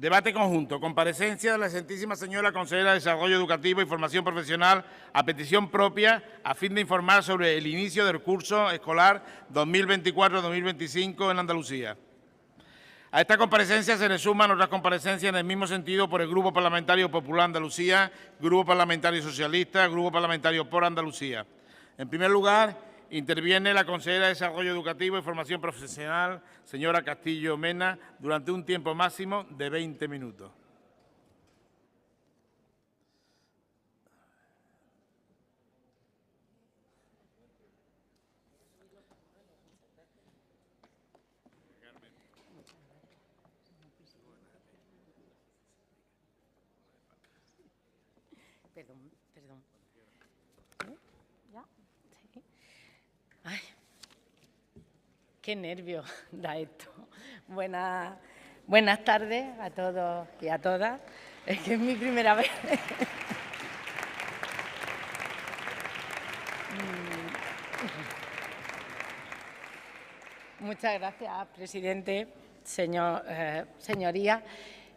Debate conjunto. Comparecencia de la excelentísima señora consejera de Desarrollo Educativo y Formación Profesional a petición propia a fin de informar sobre el inicio del curso escolar 2024-2025 en Andalucía. A esta comparecencia se le suman otras comparecencias en el mismo sentido por el Grupo Parlamentario Popular Andalucía, Grupo Parlamentario Socialista, Grupo Parlamentario por Andalucía. En primer lugar, interviene la consejera de Desarrollo Educativo y Formación Profesional, señora Castillo Mena, durante un tiempo máximo de 20 minutos. Perdón. ¿Ya? Sí. Ay, qué nervio da esto. Buenas tardes a todos y a todas. Es que es mi primera vez. Muchas gracias, presidente, señorías.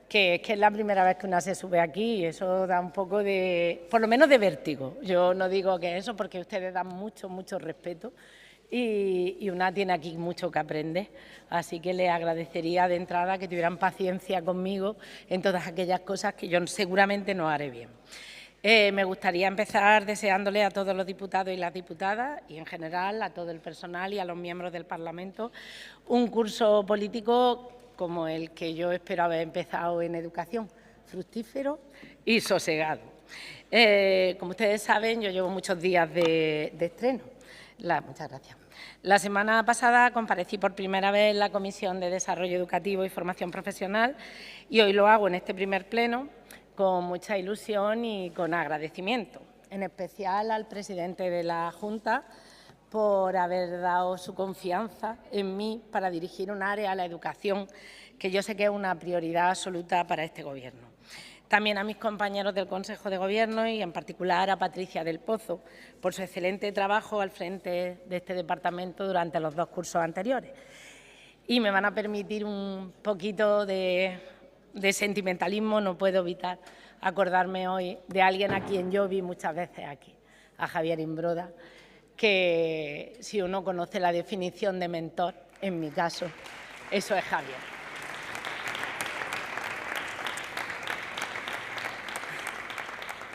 Que es la primera vez que una se sube aquí y eso da un poco de, por lo menos de vértigo. Yo no digo que eso porque ustedes dan mucho respeto y una tiene aquí mucho que aprender. Así que les agradecería de entrada que tuvieran paciencia conmigo en todas aquellas cosas que yo seguramente no haré bien. Me gustaría empezar deseándole a todos los diputados y las diputadas y en general a todo el personal y a los miembros del Parlamento un curso político como el que yo espero haber empezado en educación, fructífero y sosegado. Como ustedes saben, yo llevo muchos días de estreno. Muchas gracias. La semana pasada comparecí por primera vez en la Comisión de Desarrollo Educativo y Formación Profesional y hoy lo hago en este primer pleno con mucha ilusión y con agradecimiento, en especial al presidente de la Junta por haber dado su confianza en mí para dirigir un área a la educación que yo sé que es una prioridad absoluta para este Gobierno. También a mis compañeros del Consejo de Gobierno y en particular a Patricia del Pozo por su excelente trabajo al frente de este departamento durante los 2 cursos anteriores. Y me van a permitir un poquito de sentimentalismo, no puedo evitar acordarme hoy de alguien a quien yo vi muchas veces aquí, a Javier Imbroda, que si uno conoce la definición de mentor, en mi caso, eso es Javier.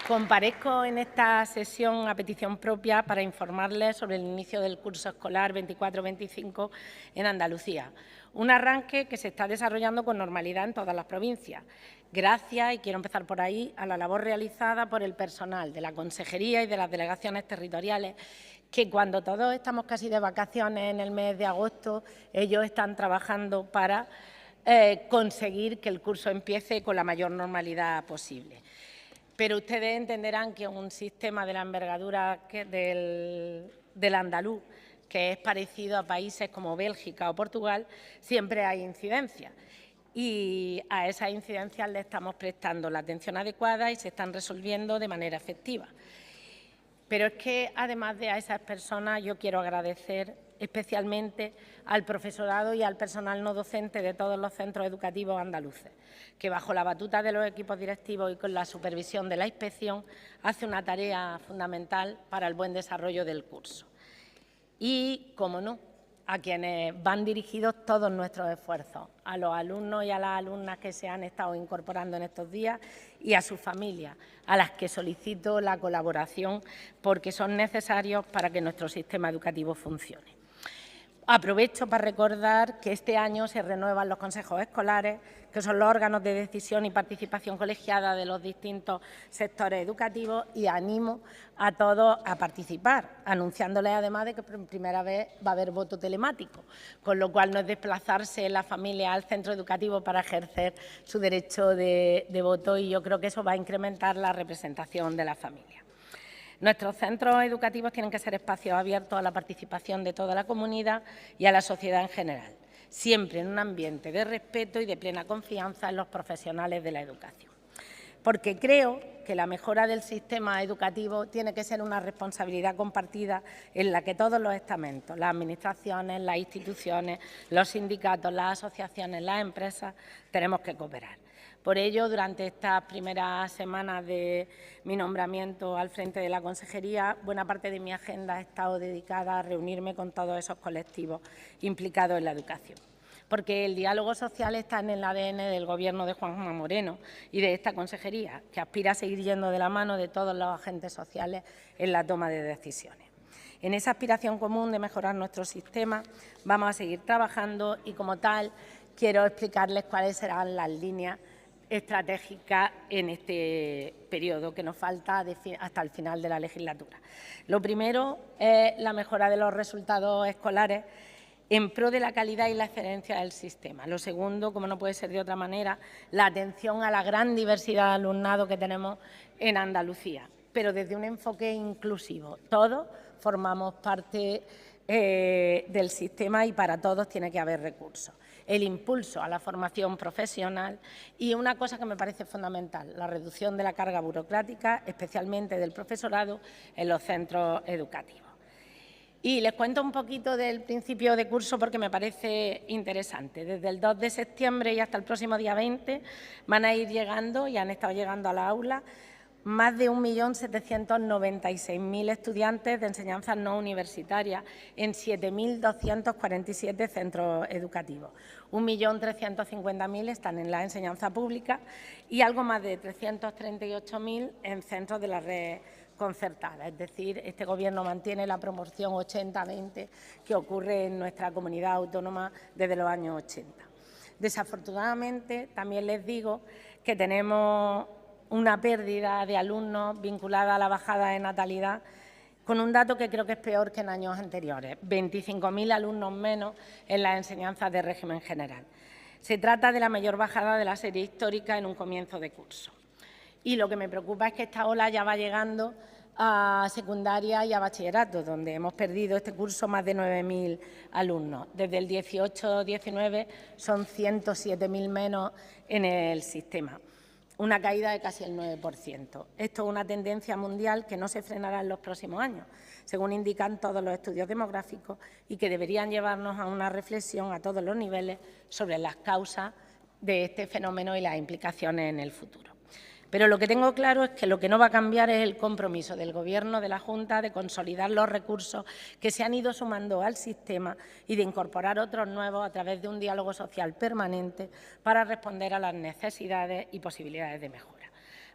Comparezco en esta sesión a petición propia para informarles sobre el inicio del curso escolar 24-25 en Andalucía. Un arranque que se está desarrollando con normalidad en todas las provincias, gracias, y quiero empezar por ahí, a la labor realizada por el personal de la Consejería y de las delegaciones territoriales, que cuando todos estamos casi de vacaciones en el mes de agosto, ellos están trabajando para conseguir que el curso empiece con la mayor normalidad posible. Pero ustedes entenderán que un sistema de la envergadura del andaluz, que es parecido a países como Bélgica o Portugal, siempre hay incidencias. Y a esas incidencias le estamos prestando la atención adecuada y se están resolviendo de manera efectiva. Pero es que, además de a esas personas, yo quiero agradecer especialmente al profesorado y al personal no docente de todos los centros educativos andaluces, que bajo la batuta de los equipos directivos y con la supervisión de la inspección hace una tarea fundamental para el buen desarrollo del curso. Y, como no, a quienes van dirigidos todos nuestros esfuerzos, a los alumnos y a las alumnas que se han estado incorporando en estos días y a sus familias, a las que solicito la colaboración porque son necesarios para que nuestro sistema educativo funcione. Aprovecho para recordar que este año se renuevan los consejos escolares, que son los órganos de decisión y participación colegiada de los distintos sectores educativos, y animo a todos a participar, anunciándoles además de que por primera vez va a haber voto telemático, con lo cual no es desplazarse la familia al centro educativo para ejercer su derecho de voto, y yo creo que eso va a incrementar la representación de la familia. Nuestros centros educativos tienen que ser espacios abiertos a la participación de toda la comunidad y a la sociedad en general, siempre en un ambiente de respeto y de plena confianza en los profesionales de la educación. porque creo que la mejora del sistema educativo tiene que ser una responsabilidad compartida en la que todos los estamentos, las administraciones, las instituciones, los sindicatos, las asociaciones, las empresas, tenemos que cooperar. Por ello, durante estas primeras semanas de mi nombramiento al frente de la Consejería, buena parte de mi agenda ha estado dedicada a reunirme con todos esos colectivos implicados en la educación. Porque el diálogo social está en el ADN del Gobierno de Juanma Moreno y de esta consejería, que aspira a seguir yendo de la mano de todos los agentes sociales en la toma de decisiones. En esa aspiración común de mejorar nuestro sistema vamos a seguir trabajando y, como tal, quiero explicarles cuáles serán las líneas estratégicas en este periodo que nos falta hasta el final de la legislatura. Lo primero es la mejora de los resultados escolares en pro de la calidad y la excelencia del sistema. Lo segundo, como no puede ser de otra manera, la atención a la gran diversidad de alumnado que tenemos en Andalucía, pero desde un enfoque inclusivo. Todos formamos parte del sistema y para todos tiene que haber recursos. El impulso a la formación profesional y una cosa que me parece fundamental, la reducción de la carga burocrática, especialmente del profesorado en los centros educativos. Y les cuento un poquito del principio de curso porque me parece interesante. Desde el 2 de septiembre y hasta el próximo día 20 van a ir llegando y han estado llegando a la aula más de 1.796.000 estudiantes de enseñanza no universitaria en 7.247 centros educativos. 1.350.000 están en la enseñanza pública y algo más de 338.000 en centros de la red concertada. Es decir, este Gobierno mantiene la proporción 80-20 que ocurre en nuestra comunidad autónoma desde los años 80. Desafortunadamente, también les digo que tenemos una pérdida de alumnos vinculada a la bajada de natalidad, con un dato que creo que es peor que en años anteriores, 25.000 alumnos menos en las enseñanzas de régimen general. Se trata de la mayor bajada de la serie histórica en un comienzo de curso. Y lo que me preocupa es que esta ola ya va llegando a secundaria y a bachillerato, donde hemos perdido este curso más de 9.000 alumnos. Desde el 18-19 son 107.000 menos en el sistema, una caída de casi el 9%. Esto es una tendencia mundial que no se frenará en los próximos años, según indican todos los estudios demográficos, y que deberían llevarnos a una reflexión a todos los niveles sobre las causas de este fenómeno y las implicaciones en el futuro. Pero lo que tengo claro es que lo que no va a cambiar es el compromiso del Gobierno, de la Junta, de consolidar los recursos que se han ido sumando al sistema y de incorporar otros nuevos a través de un diálogo social permanente para responder a las necesidades y posibilidades de mejora.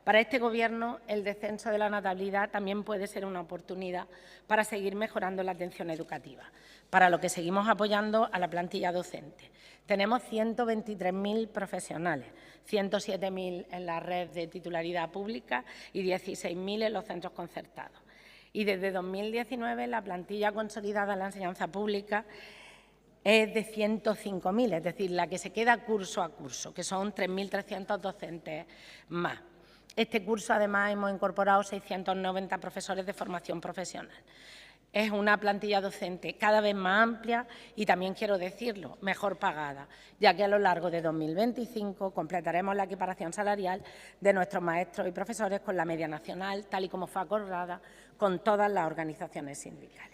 Para este Gobierno, el descenso de la natalidad también puede ser una oportunidad para seguir mejorando la atención educativa, para lo que seguimos apoyando a la plantilla docente. Tenemos 123.000 profesionales, 107.000 en la red de titularidad pública y 16.000 en los centros concertados. Y desde 2019 la plantilla consolidada en la enseñanza pública es de 105.000, es decir, la que se queda curso a curso, que son 3.300 docentes más. Este curso, además, hemos incorporado 690 profesores de formación profesional. Es una plantilla docente cada vez más amplia y también quiero decirlo, mejor pagada, ya que a lo largo de 2025 completaremos la equiparación salarial de nuestros maestros y profesores con la media nacional, tal y como fue acordada con todas las organizaciones sindicales.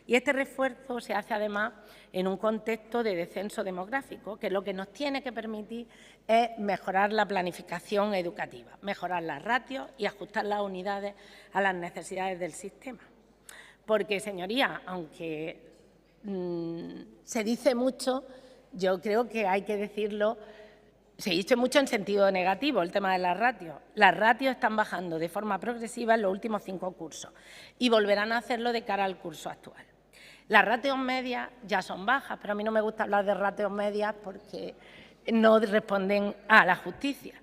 Y este refuerzo se hace además en un contexto de descenso demográfico, que lo que nos tiene que permitir es mejorar la planificación educativa, mejorar las ratios y ajustar las unidades a las necesidades del sistema. Porque, señorías, aunque se dice mucho, yo creo que hay que decirlo, se dice mucho en sentido negativo el tema de las ratios. Las ratios están bajando de forma progresiva en los últimos 5 cursos y volverán a hacerlo de cara al curso actual. Las ratios medias ya son bajas, pero a mí no me gusta hablar de ratios medias porque no responden a la justicia.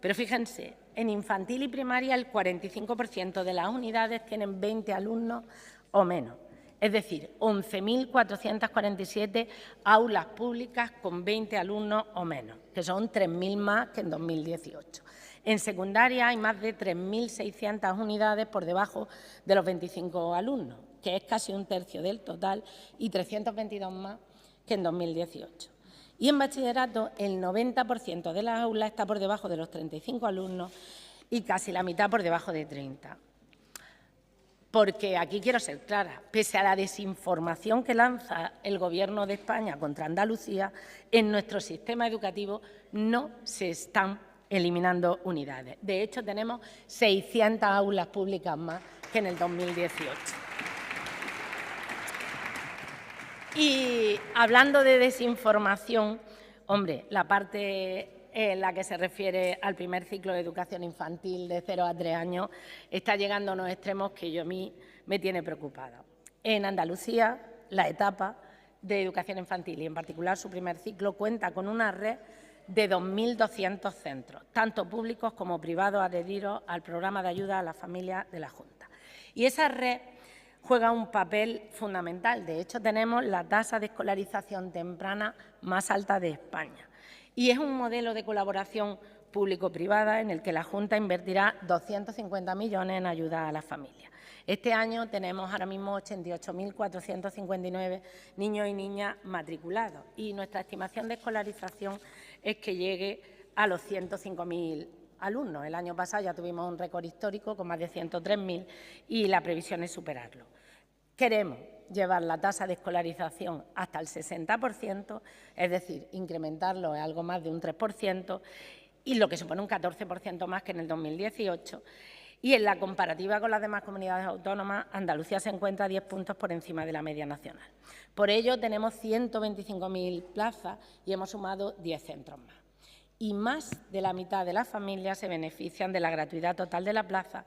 Pero fíjense, en infantil y primaria el 45% de las unidades tienen 20 alumnos o menos. Es decir, 11.447 aulas públicas con 20 alumnos o menos, que son 3.000 más que en 2018. En secundaria hay más de 3.600 unidades por debajo de los 25 alumnos, que es casi un tercio del total, y 322 más que en 2018. Y en bachillerato, el 90% de las aulas está por debajo de los 35 alumnos y casi la mitad por debajo de 30. Porque aquí quiero ser clara, pese a la desinformación que lanza el Gobierno de España contra Andalucía, en nuestro sistema educativo no se están eliminando unidades. De hecho, tenemos 600 aulas públicas más que en el 2018. Y hablando de desinformación, hombre, la parte en la que se refiere al primer ciclo de educación infantil de 0 a 3 años está llegando a unos extremos que a mí me tiene preocupada. En Andalucía, la etapa de educación infantil y en particular su primer ciclo cuenta con una red de 2.200 centros, tanto públicos como privados, adheridos al programa de ayuda a las familias de la Junta. Y esa red juega un papel fundamental. De hecho, tenemos la tasa de escolarización temprana más alta de España. Y es un modelo de colaboración público-privada en el que la Junta invertirá 250 millones en ayuda a las familias. Este año tenemos ahora mismo 88.459 niños y niñas matriculados y nuestra estimación de escolarización es que llegue a los 105.000 alumnos. El año pasado ya tuvimos un récord histórico con más de 103.000 y la previsión es superarlo. Queremos llevar la tasa de escolarización hasta el 60%, es decir, incrementarlo a algo más de un 3%, y lo que supone un 14% más que en el 2018. Y en la comparativa con las demás comunidades autónomas, Andalucía se encuentra 10 puntos por encima de la media nacional. Por ello, tenemos 125.000 plazas y hemos sumado 10 centros más. Y más de la mitad de las familias se benefician de la gratuidad total de la plaza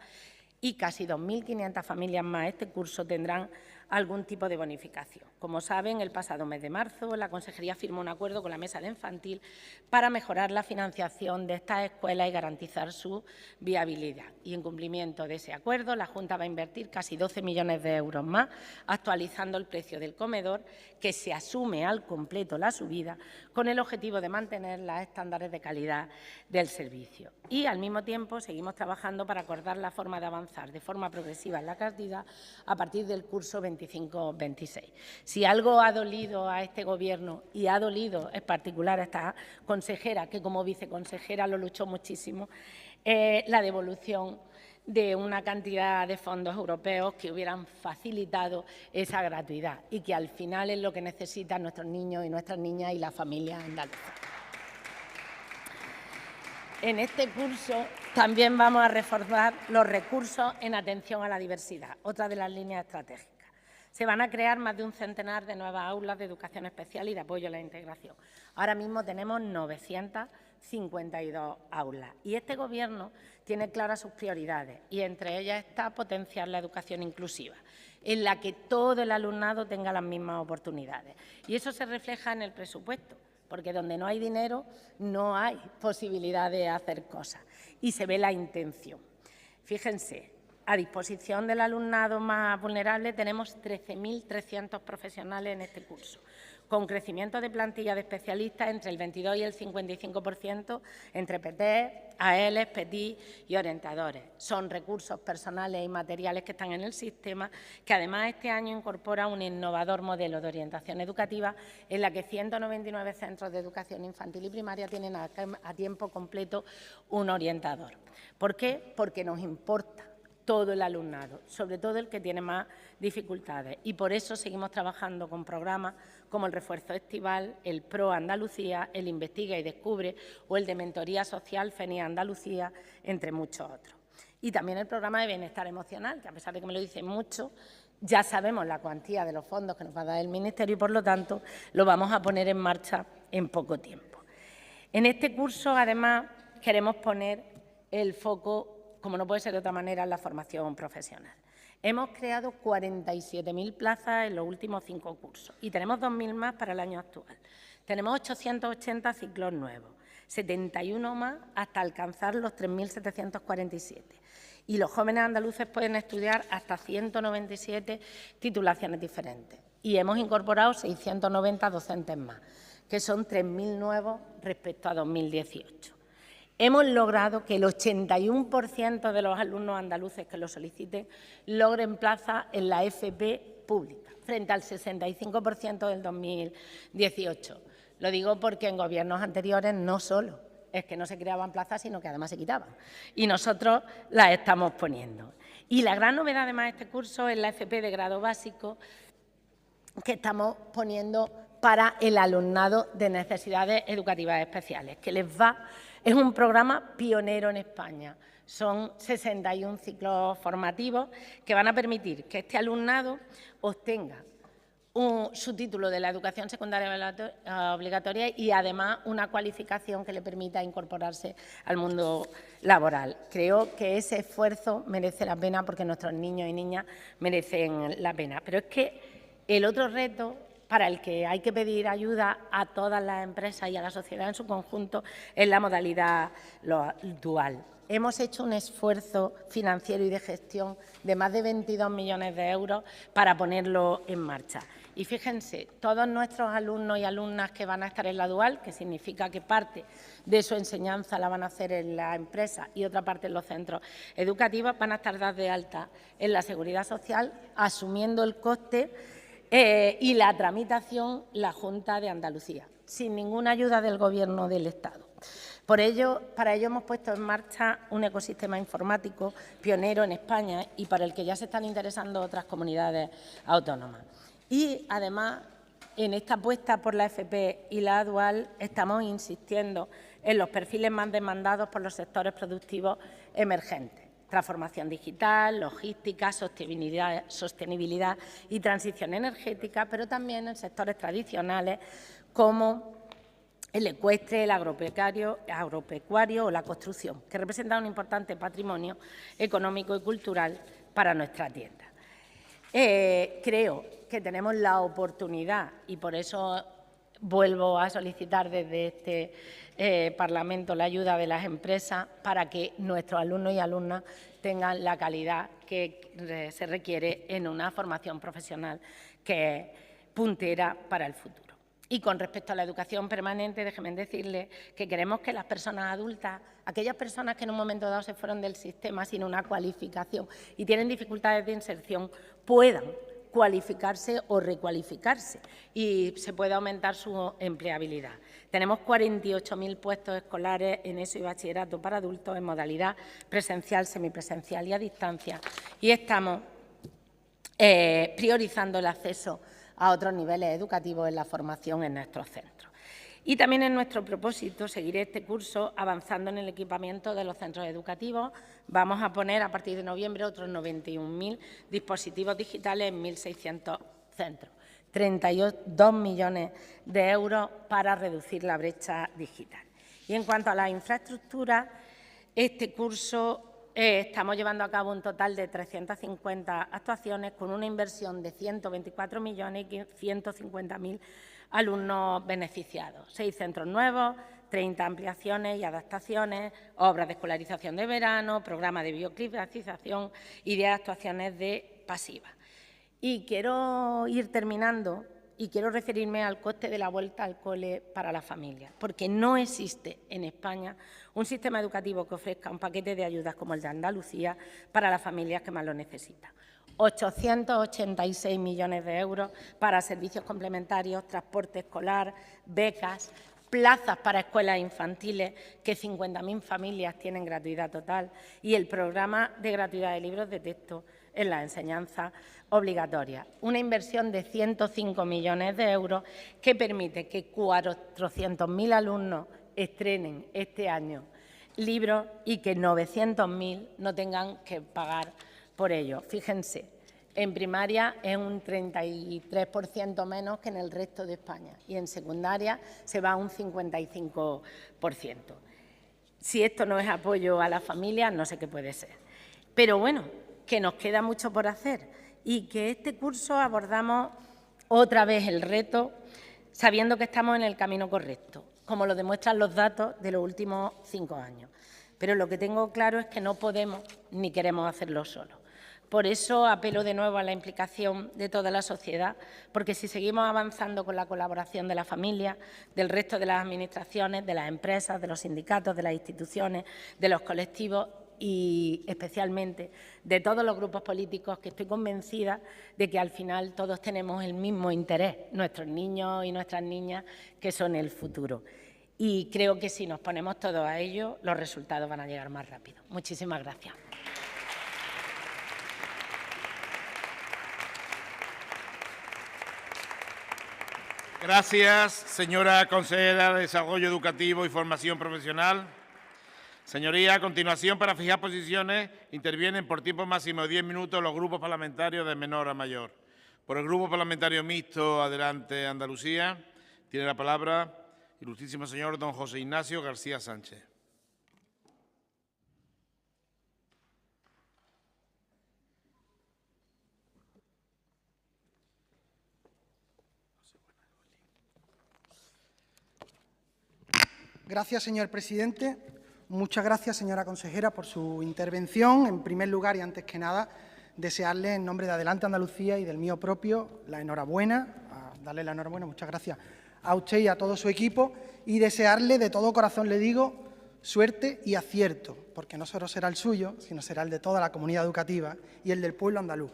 y casi 2.500 familias más este curso tendrán algún tipo de bonificación. Como saben, el pasado mes de marzo la Consejería firmó un acuerdo con la Mesa de Infantil para mejorar la financiación de estas escuelas y garantizar su viabilidad. Y en cumplimiento de ese acuerdo, la Junta va a invertir casi 12 millones de euros más, actualizando el precio del comedor, que se asume al completo la subida, con el objetivo de mantener los estándares de calidad del servicio. Y, al mismo tiempo, seguimos trabajando para acordar la forma de avanzar de forma progresiva en la cantidad a partir del curso 25-26. Si algo ha dolido a este Gobierno y ha dolido en particular a esta consejera, que como viceconsejera lo luchó muchísimo, la devolución de una cantidad de fondos europeos que hubieran facilitado esa gratuidad y que al final es lo que necesitan nuestros niños y nuestras niñas y las familias andaluzas. En este curso también vamos a reforzar los recursos en atención a la diversidad, otra de las líneas estratégicas. Se van a crear más de un centenar de nuevas aulas de educación especial y de apoyo a la integración. Ahora mismo tenemos 952 aulas y este Gobierno tiene claras sus prioridades y entre ellas está potenciar la educación inclusiva, en la que todo el alumnado tenga las mismas oportunidades. Y eso se refleja en el presupuesto, porque donde no hay dinero no hay posibilidad de hacer cosas y se ve la intención. Fíjense, a disposición del alumnado más vulnerable tenemos 13.300 profesionales en este curso, con crecimiento de plantilla de especialistas entre el 22 y el 55% entre PT, AELs, PETI y orientadores. Son recursos personales y materiales que están en el sistema, que además este año incorpora un innovador modelo de orientación educativa en la que 199 centros de educación infantil y primaria tienen a tiempo completo un orientador. ¿Por qué? Porque nos importa todo el alumnado, sobre todo el que tiene más dificultades. Y por eso seguimos trabajando con programas como el Refuerzo Estival, el PRO Andalucía, el Investiga y Descubre o el de Mentoría Social FENI Andalucía, entre muchos otros. Y también el programa de Bienestar Emocional, que a pesar de que me lo dicen mucho, ya sabemos la cuantía de los fondos que nos va a dar el Ministerio y, por lo tanto, lo vamos a poner en marcha en poco tiempo. En este curso, además, queremos poner el foco, como no puede ser de otra manera, en la formación profesional. Hemos creado 47.000 plazas en los últimos 5 cursos y tenemos 2.000 más para el año actual. Tenemos 880 ciclos nuevos, 71 más hasta alcanzar los 3.747. Y los jóvenes andaluces pueden estudiar hasta 197 titulaciones diferentes. Y hemos incorporado 690 docentes más, que son 3.000 nuevos respecto a 2018. Hemos logrado que el 81% de los alumnos andaluces que lo soliciten logren plaza en la FP pública, frente al 65% del 2018. Lo digo porque en gobiernos anteriores no solo es que no se creaban plazas, sino que además se quitaban. Y nosotros las estamos poniendo. Y la gran novedad, además, de este curso es la FP de grado básico que estamos poniendo para el alumnado de necesidades educativas especiales, que es un programa pionero en España. Son 61 ciclos formativos que van a permitir que este alumnado obtenga su título de la educación secundaria obligatoria y, además, una cualificación que le permita incorporarse al mundo laboral. Creo que ese esfuerzo merece la pena porque nuestros niños y niñas merecen la pena. Pero es que el otro reto para el que hay que pedir ayuda a todas las empresas y a la sociedad en su conjunto es la modalidad dual. Hemos hecho un esfuerzo financiero y de gestión de más de 22 millones de euros para ponerlo en marcha. Y fíjense, todos nuestros alumnos y alumnas que van a estar en la dual, que significa que parte de su enseñanza la van a hacer en la empresa y otra parte en los centros educativos, van a estar dados de alta en la Seguridad Social, asumiendo el coste y la tramitación la Junta de Andalucía, sin ninguna ayuda del Gobierno del Estado. Para ello hemos puesto en marcha un ecosistema informático pionero en España y para el que ya se están interesando otras comunidades autónomas. Y, además, en esta apuesta por la FP y la dual estamos insistiendo en los perfiles más demandados por los sectores productivos emergentes: transformación digital, logística, sostenibilidad y transición energética, pero también en sectores tradicionales como el ecuestre, el agropecuario o la construcción, que representan un importante patrimonio económico y cultural para nuestra tierra. Creo que tenemos la oportunidad, y por eso vuelvo a solicitar desde este Parlamento la ayuda de las empresas para que nuestros alumnos y alumnas tengan la calidad que se requiere en una formación profesional que es puntera para el futuro. Y con respecto a la educación permanente, déjenme decirles que queremos que las personas adultas, aquellas personas que en un momento dado se fueron del sistema sin una cualificación y tienen dificultades de inserción, puedan cualificarse o recualificarse y se pueda aumentar su empleabilidad. Tenemos 48.000 puestos escolares en ESO y bachillerato para adultos en modalidad presencial, semipresencial y a distancia, y estamos priorizando el acceso a otros niveles educativos en la formación en nuestros centros. Y también es nuestro propósito seguir este curso avanzando en el equipamiento de los centros educativos. Vamos a poner a partir de noviembre otros 91.000 dispositivos digitales en 1.600 centros, 32 millones de euros para reducir la brecha digital. Y en cuanto a las infraestructuras, este curso estamos llevando a cabo un total de 350 actuaciones con una inversión de 124 millones y 150.000 alumnos beneficiados. 6 centros nuevos, 30 ampliaciones y adaptaciones, obras de escolarización de verano, programa de bioclimatización y 10 actuaciones de pasivas. Y quiero ir terminando y quiero referirme al coste de la vuelta al cole para las familias, porque no existe en España un sistema educativo que ofrezca un paquete de ayudas como el de Andalucía para las familias que más lo necesitan. 886 millones de euros para servicios complementarios, transporte escolar, becas, plazas para escuelas infantiles, que 50.000 familias tienen gratuidad total, y el programa de gratuidad de libros de texto en la enseñanza obligatoria. Una inversión de 105 millones de euros que permite que 400.000 alumnos estrenen este año libros y que 900.000 no tengan que pagar por ello. Fíjense, en primaria es un 33% menos que en el resto de España y en secundaria se va a un 55%. Si esto no es apoyo a las familias, no sé qué puede ser. Pero bueno, que nos queda mucho por hacer y que este curso abordamos otra vez el reto sabiendo que estamos en el camino correcto, como lo demuestran los datos de los últimos 5 años. Pero lo que tengo claro es que no podemos ni queremos hacerlo solos. Por eso apelo de nuevo a la implicación de toda la sociedad, porque si seguimos avanzando con la colaboración de la familia, del resto de las administraciones, de las empresas, de los sindicatos, de las instituciones, de los colectivos, y especialmente de todos los grupos políticos, que estoy convencida de que al final todos tenemos el mismo interés, nuestros niños y nuestras niñas, que son el futuro. Y creo que si nos ponemos todos a ello, los resultados van a llegar más rápido. Muchísimas gracias. Gracias, señora consejera de Desarrollo Educativo y Formación Profesional. Señoría, a continuación, para fijar posiciones, intervienen por tiempo máximo de 10 minutos los grupos parlamentarios de menor a mayor. Por el Grupo Parlamentario Mixto, Adelante Andalucía, tiene la palabra ilustrísimo señor don José Ignacio García Sánchez. Gracias, señor presidente. Muchas gracias, señora consejera, por su intervención. En primer lugar y antes que nada, desearle en nombre de Adelante Andalucía y del mío propio la enhorabuena, darle la enhorabuena, muchas gracias a usted y a todo su equipo, y desearle de todo corazón, le digo, suerte y acierto, porque no solo será el suyo, sino será el de toda la comunidad educativa y el del pueblo andaluz.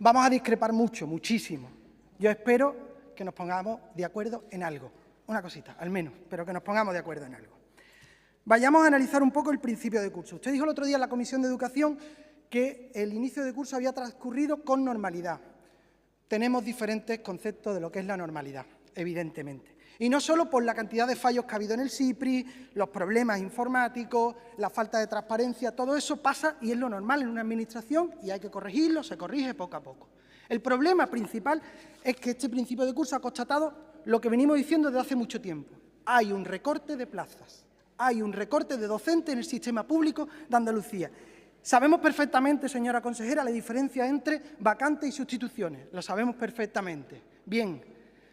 Vamos a discrepar mucho, muchísimo. Yo espero que nos pongamos de acuerdo en algo. Una cosita, al menos, pero que nos pongamos de acuerdo en algo. Vayamos a analizar un poco el principio de curso. Usted dijo el otro día en la Comisión de Educación que el inicio de curso había transcurrido con normalidad. Tenemos diferentes conceptos de lo que es la normalidad, evidentemente. Y no solo por la cantidad de fallos que ha habido en el SIPRI, los problemas informáticos, la falta de transparencia, todo eso pasa y es lo normal en una administración y hay que corregirlo, se corrige poco a poco. El problema principal es que este principio de curso ha constatado lo que venimos diciendo desde hace mucho tiempo. Hay un recorte de plazas, hay un recorte de docentes en el sistema público de Andalucía. Sabemos perfectamente, señora consejera, la diferencia entre vacantes y sustituciones. Lo sabemos perfectamente. Bien,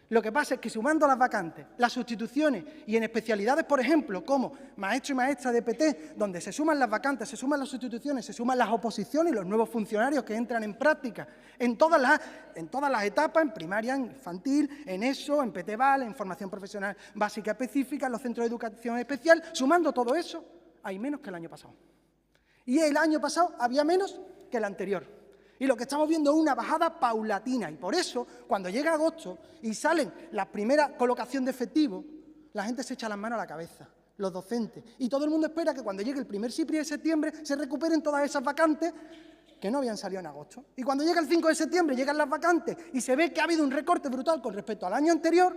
lo que pasa es que sumando las vacantes, las sustituciones y en especialidades, por ejemplo, como maestro y maestra de PT, donde se suman las vacantes, se suman las sustituciones, se suman las oposiciones y los nuevos funcionarios que entran en práctica en todas las etapas, en primaria, en infantil, en ESO, en PT-VAL, en formación profesional básica específica, en los centros de educación especial, sumando todo eso, hay menos que el año pasado. Y el año pasado había menos que el anterior. Y lo que estamos viendo es una bajada paulatina. Y por eso, cuando llega agosto y salen la primera colocación de efectivos, la gente se echa las manos a la cabeza, los docentes. Y todo el mundo espera que cuando llegue el primer SIPRI de septiembre se recuperen todas esas vacantes que no habían salido en agosto. Y cuando llega el 5 de septiembre, llegan las vacantes y se ve que ha habido un recorte brutal con respecto al año anterior,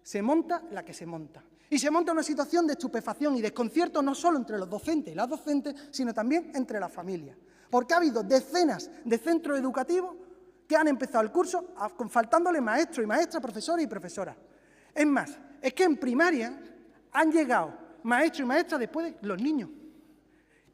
se monta la que se monta. Y se monta una situación de estupefacción y desconcierto no solo entre los docentes y las docentes, sino también entre las familias. Porque ha habido decenas de centros educativos que han empezado el curso faltándole maestros y maestras, profesores y profesoras. Es más, es que en primaria han llegado maestros y maestras después de los niños.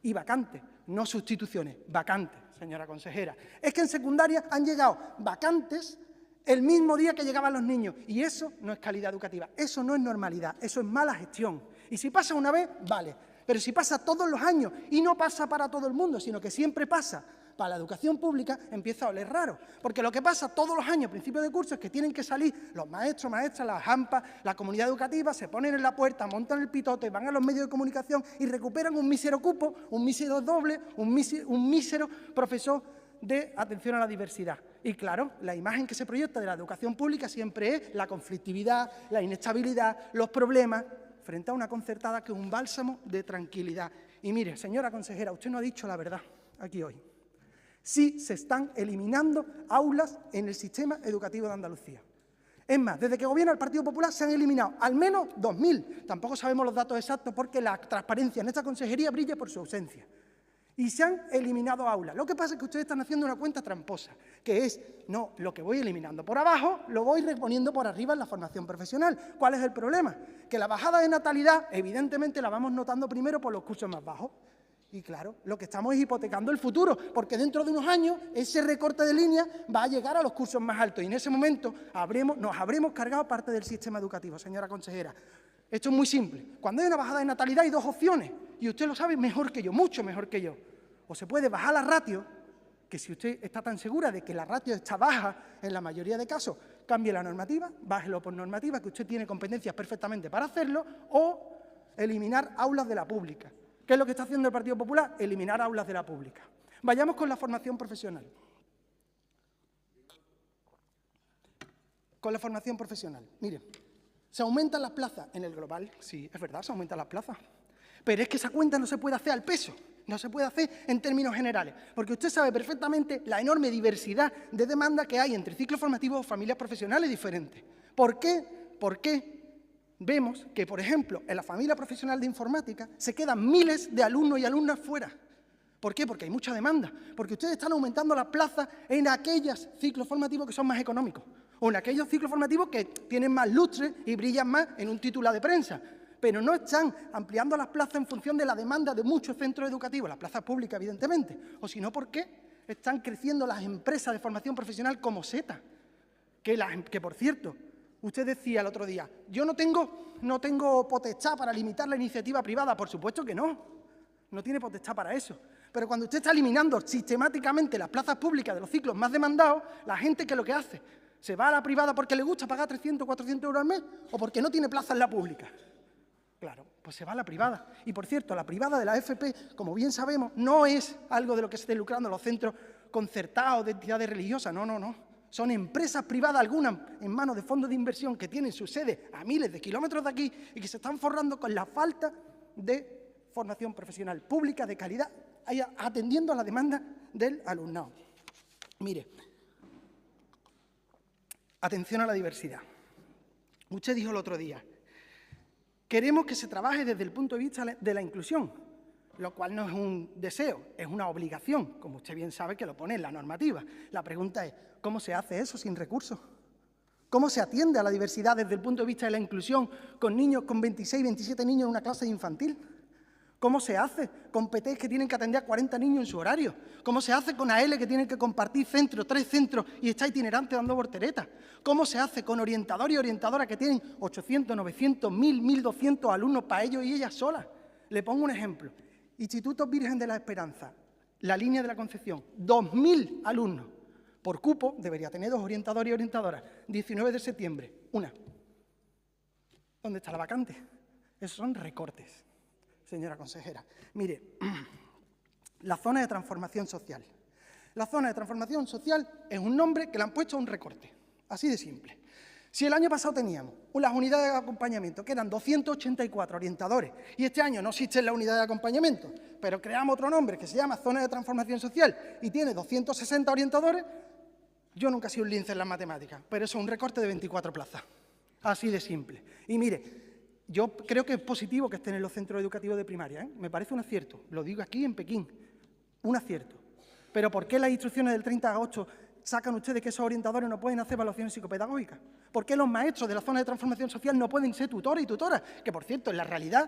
Y vacantes, no sustituciones, vacantes, señora consejera. Es que en secundaria han llegado vacantes el mismo día que llegaban los niños. Y eso no es calidad educativa, eso no es normalidad, eso es mala gestión. Y si pasa una vez, vale. Pero si pasa todos los años y no pasa para todo el mundo, sino que siempre pasa para la educación pública, empieza a oler raro. Porque lo que pasa todos los años, a principio de curso, es que tienen que salir los maestros, maestras, las AMPA, la comunidad educativa, se ponen en la puerta, montan el pitote, van a los medios de comunicación y recuperan un mísero cupo, un mísero doble, un mísero profesor de atención a la diversidad. Y claro, la imagen que se proyecta de la educación pública siempre es la conflictividad, la inestabilidad, los problemas, frente a una concertada que es un bálsamo de tranquilidad. Y mire, señora consejera, usted no ha dicho la verdad aquí hoy. Sí se están eliminando aulas en el sistema educativo de Andalucía. Es más, desde que gobierna el Partido Popular se han eliminado al menos 2.000. Tampoco sabemos los datos exactos porque la transparencia en esta consejería brilla por su ausencia. Y se han eliminado aulas. Lo que pasa es que ustedes están haciendo una cuenta tramposa, que es, no, lo que voy eliminando por abajo, lo voy reponiendo por arriba en la formación profesional. ¿Cuál es el problema? Que la bajada de natalidad, evidentemente, la vamos notando primero por los cursos más bajos. Y claro, lo que estamos es hipotecando el futuro, porque dentro de unos años ese recorte de línea va a llegar a los cursos más altos y en ese momento nos habremos cargado parte del sistema educativo, señora consejera. Esto es muy simple. Cuando hay una bajada de natalidad hay dos opciones, y usted lo sabe mejor que yo, mucho mejor que yo. O se puede bajar la ratio, que si usted está tan segura de que la ratio está baja en la mayoría de casos, cambie la normativa, bájelo por normativa, que usted tiene competencias perfectamente para hacerlo, o eliminar aulas de la pública. ¿Qué es lo que está haciendo el Partido Popular? Eliminar aulas de la pública. Vayamos con la formación profesional. Con la formación profesional. Mire, ¿se aumentan las plazas? En el global, sí, es verdad, se aumentan las plazas. Pero es que esa cuenta no se puede hacer al peso, no se puede hacer en términos generales, porque usted sabe perfectamente la enorme diversidad de demanda que hay entre ciclos formativos o familias profesionales diferentes. ¿Por qué? Porque vemos que, por ejemplo, en la familia profesional de informática se quedan miles de alumnos y alumnas fuera. ¿Por qué? Porque hay mucha demanda, porque ustedes están aumentando las plazas en aquellos ciclos formativos que son más económicos, o en aquellos ciclos formativos que tienen más lustre y brillan más en un titular de prensa, pero no están ampliando las plazas en función de la demanda de muchos centros educativos, las plazas públicas, evidentemente, o si no, ¿por qué están creciendo las empresas de formación profesional como SETA? Que por cierto, usted decía el otro día, yo no tengo potestad para limitar la iniciativa privada. Por supuesto que no tiene potestad para eso. Pero cuando usted está eliminando sistemáticamente las plazas públicas de los ciclos más demandados, la gente, ¿qué es lo que hace? ¿Se va a la privada porque le gusta pagar 300 o 400 euros al mes o porque no tiene plaza en la pública? Claro, pues se va a la privada. Y, por cierto, la privada de la FP, como bien sabemos, no es algo de lo que se estén lucrando los centros concertados de entidades religiosas. No. Son empresas privadas, algunas en manos de fondos de inversión que tienen su sede a miles de kilómetros de aquí y que se están forrando con la falta de formación profesional pública de calidad, atendiendo a la demanda del alumnado. Mire, atención a la diversidad. Usted dijo el otro día, queremos que se trabaje desde el punto de vista de la inclusión, lo cual no es un deseo, es una obligación, como usted bien sabe que lo pone en la normativa. La pregunta es, ¿cómo se hace eso sin recursos? ¿Cómo se atiende a la diversidad desde el punto de vista de la inclusión con niños, con 26, 27 niños en una clase de infantil? ¿Cómo se hace con PTs que tienen que atender a 40 niños en su horario? ¿Cómo se hace con AL que tienen que compartir centros, 3 centros y está itinerante dando volteretas? ¿Cómo se hace con orientadores y orientadoras que tienen 800, 900, 1000, 1200 alumnos para ellos y ellas solas? Le pongo un ejemplo. Instituto Virgen de la Esperanza, la línea de la Concepción, 2000 alumnos. Por cupo debería tener 2 orientadores y orientadoras. 19 de septiembre, una. ¿Dónde está la vacante? Esos son recortes, señora consejera. Mire, la zona de transformación social. La zona de transformación social es un nombre que le han puesto a un recorte, así de simple. Si el año pasado teníamos las unidades de acompañamiento, que eran 284 orientadores, y este año no existe la unidad de acompañamiento, pero creamos otro nombre que se llama Zona de Transformación Social y tiene 260 orientadores, yo nunca he sido un lince en las matemáticas, pero eso es un recorte de 24 plazas, así de simple. Y mire, yo creo que es positivo que estén en los centros educativos de primaria, ¿eh? Me parece un acierto, lo digo aquí en Pekín, un acierto. Pero ¿por qué las instrucciones del 30 de agosto sacan ustedes que esos orientadores no pueden hacer evaluaciones psicopedagógicas? ¿Por qué los maestros de la zona de transformación social no pueden ser tutores y tutoras? Que, por cierto, en la realidad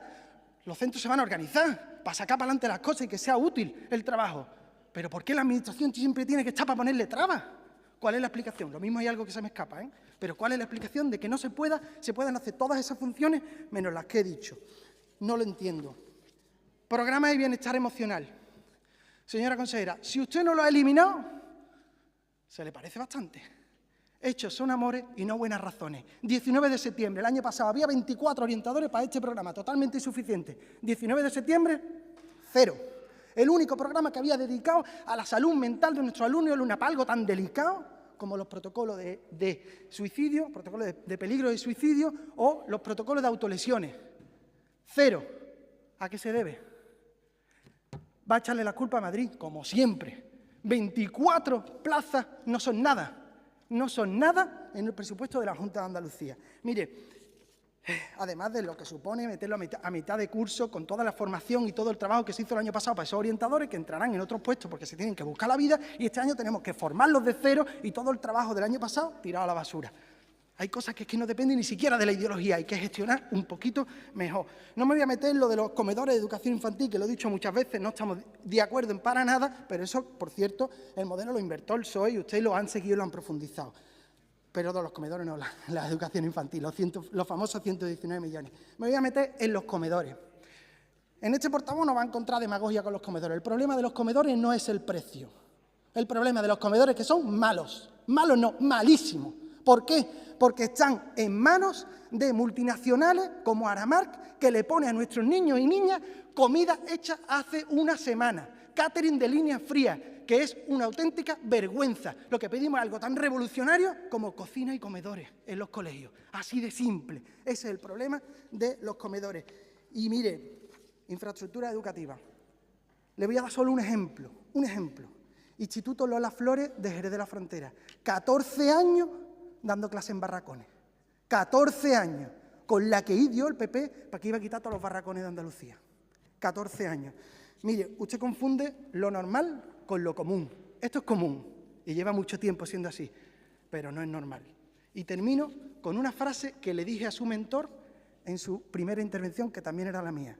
los centros se van a organizar para sacar para adelante las cosas y que sea útil el trabajo. Pero ¿por qué la administración siempre tiene que estar para ponerle trabas? ¿Cuál es la explicación? Lo mismo hay algo que se me escapa, ¿eh? Pero ¿cuál es la explicación de que no se puedan hacer todas esas funciones menos las que he dicho? No lo entiendo. Programa de bienestar emocional. Señora consejera, si usted no lo ha eliminado, se le parece bastante. Hechos son amores y no buenas razones. 19 de septiembre, el año pasado, había 24 orientadores para este programa, totalmente insuficiente. 19 de septiembre, 0. El único programa que había dedicado a la salud mental de nuestros alumnos y alumnas, para algo tan delicado como los protocolos de suicidio, protocolos de peligro de suicidio o los protocolos de autolesiones. 0. ¿A qué se debe? Va a echarle la culpa a Madrid, como siempre. 24 plazas no son nada. No son nada en el presupuesto de la Junta de Andalucía. Mire, además de lo que supone meterlo a mitad de curso con toda la formación y todo el trabajo que se hizo el año pasado para esos orientadores que entrarán en otros puestos porque se tienen que buscar la vida y este año tenemos que formarlos de cero y todo el trabajo del año pasado tirado a la basura. Hay cosas que es que no dependen ni siquiera de la ideología, hay que gestionar un poquito mejor. No me voy a meter en lo de los comedores de educación infantil, que lo he dicho muchas veces, no estamos de acuerdo en para nada, pero eso, por cierto, el modelo lo inventó el PSOE y ustedes lo han seguido y lo han profundizado. Pero de los comedores no, la educación infantil, los famosos 119 millones. Me voy a meter en los comedores. En este portavoz no va a encontrar demagogia con los comedores. El problema de los comedores no es el precio. El problema de los comedores es que son malos. Malos no, malísimos. ¿Por qué? Porque están en manos de multinacionales como Aramark, que le pone a nuestros niños y niñas comida hecha hace una semana, catering de línea fría, que es una auténtica vergüenza. Lo que pedimos es algo tan revolucionario como cocina y comedores en los colegios. Así de simple. Ese es el problema de los comedores. Y mire, infraestructura educativa. Le voy a dar solo un ejemplo. Instituto Lola Flores de Jerez de la Frontera. 14 años dando clases en barracones. 14 años. Con la que dio el PP para que iba a quitar todos los barracones de Andalucía. 14 años. Mire, usted confunde lo normal con lo común. Esto es común y lleva mucho tiempo siendo así, pero no es normal. Y termino con una frase que le dije a su mentor en su primera intervención, que también era la mía.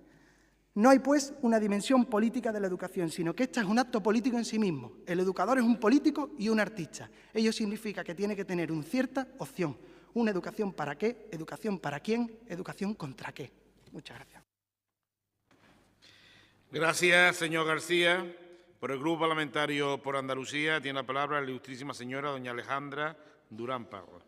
No hay, pues, una dimensión política de la educación, sino que esta es un acto político en sí mismo. El educador es un político y un artista. Ello significa que tiene que tener una cierta opción. ¿Una educación para qué? ¿Educación para quién? ¿Educación contra qué? Muchas gracias. Gracias, señor García. Por el Grupo Parlamentario por Andalucía tiene la palabra la ilustrísima señora doña Alejandra Durán Parra.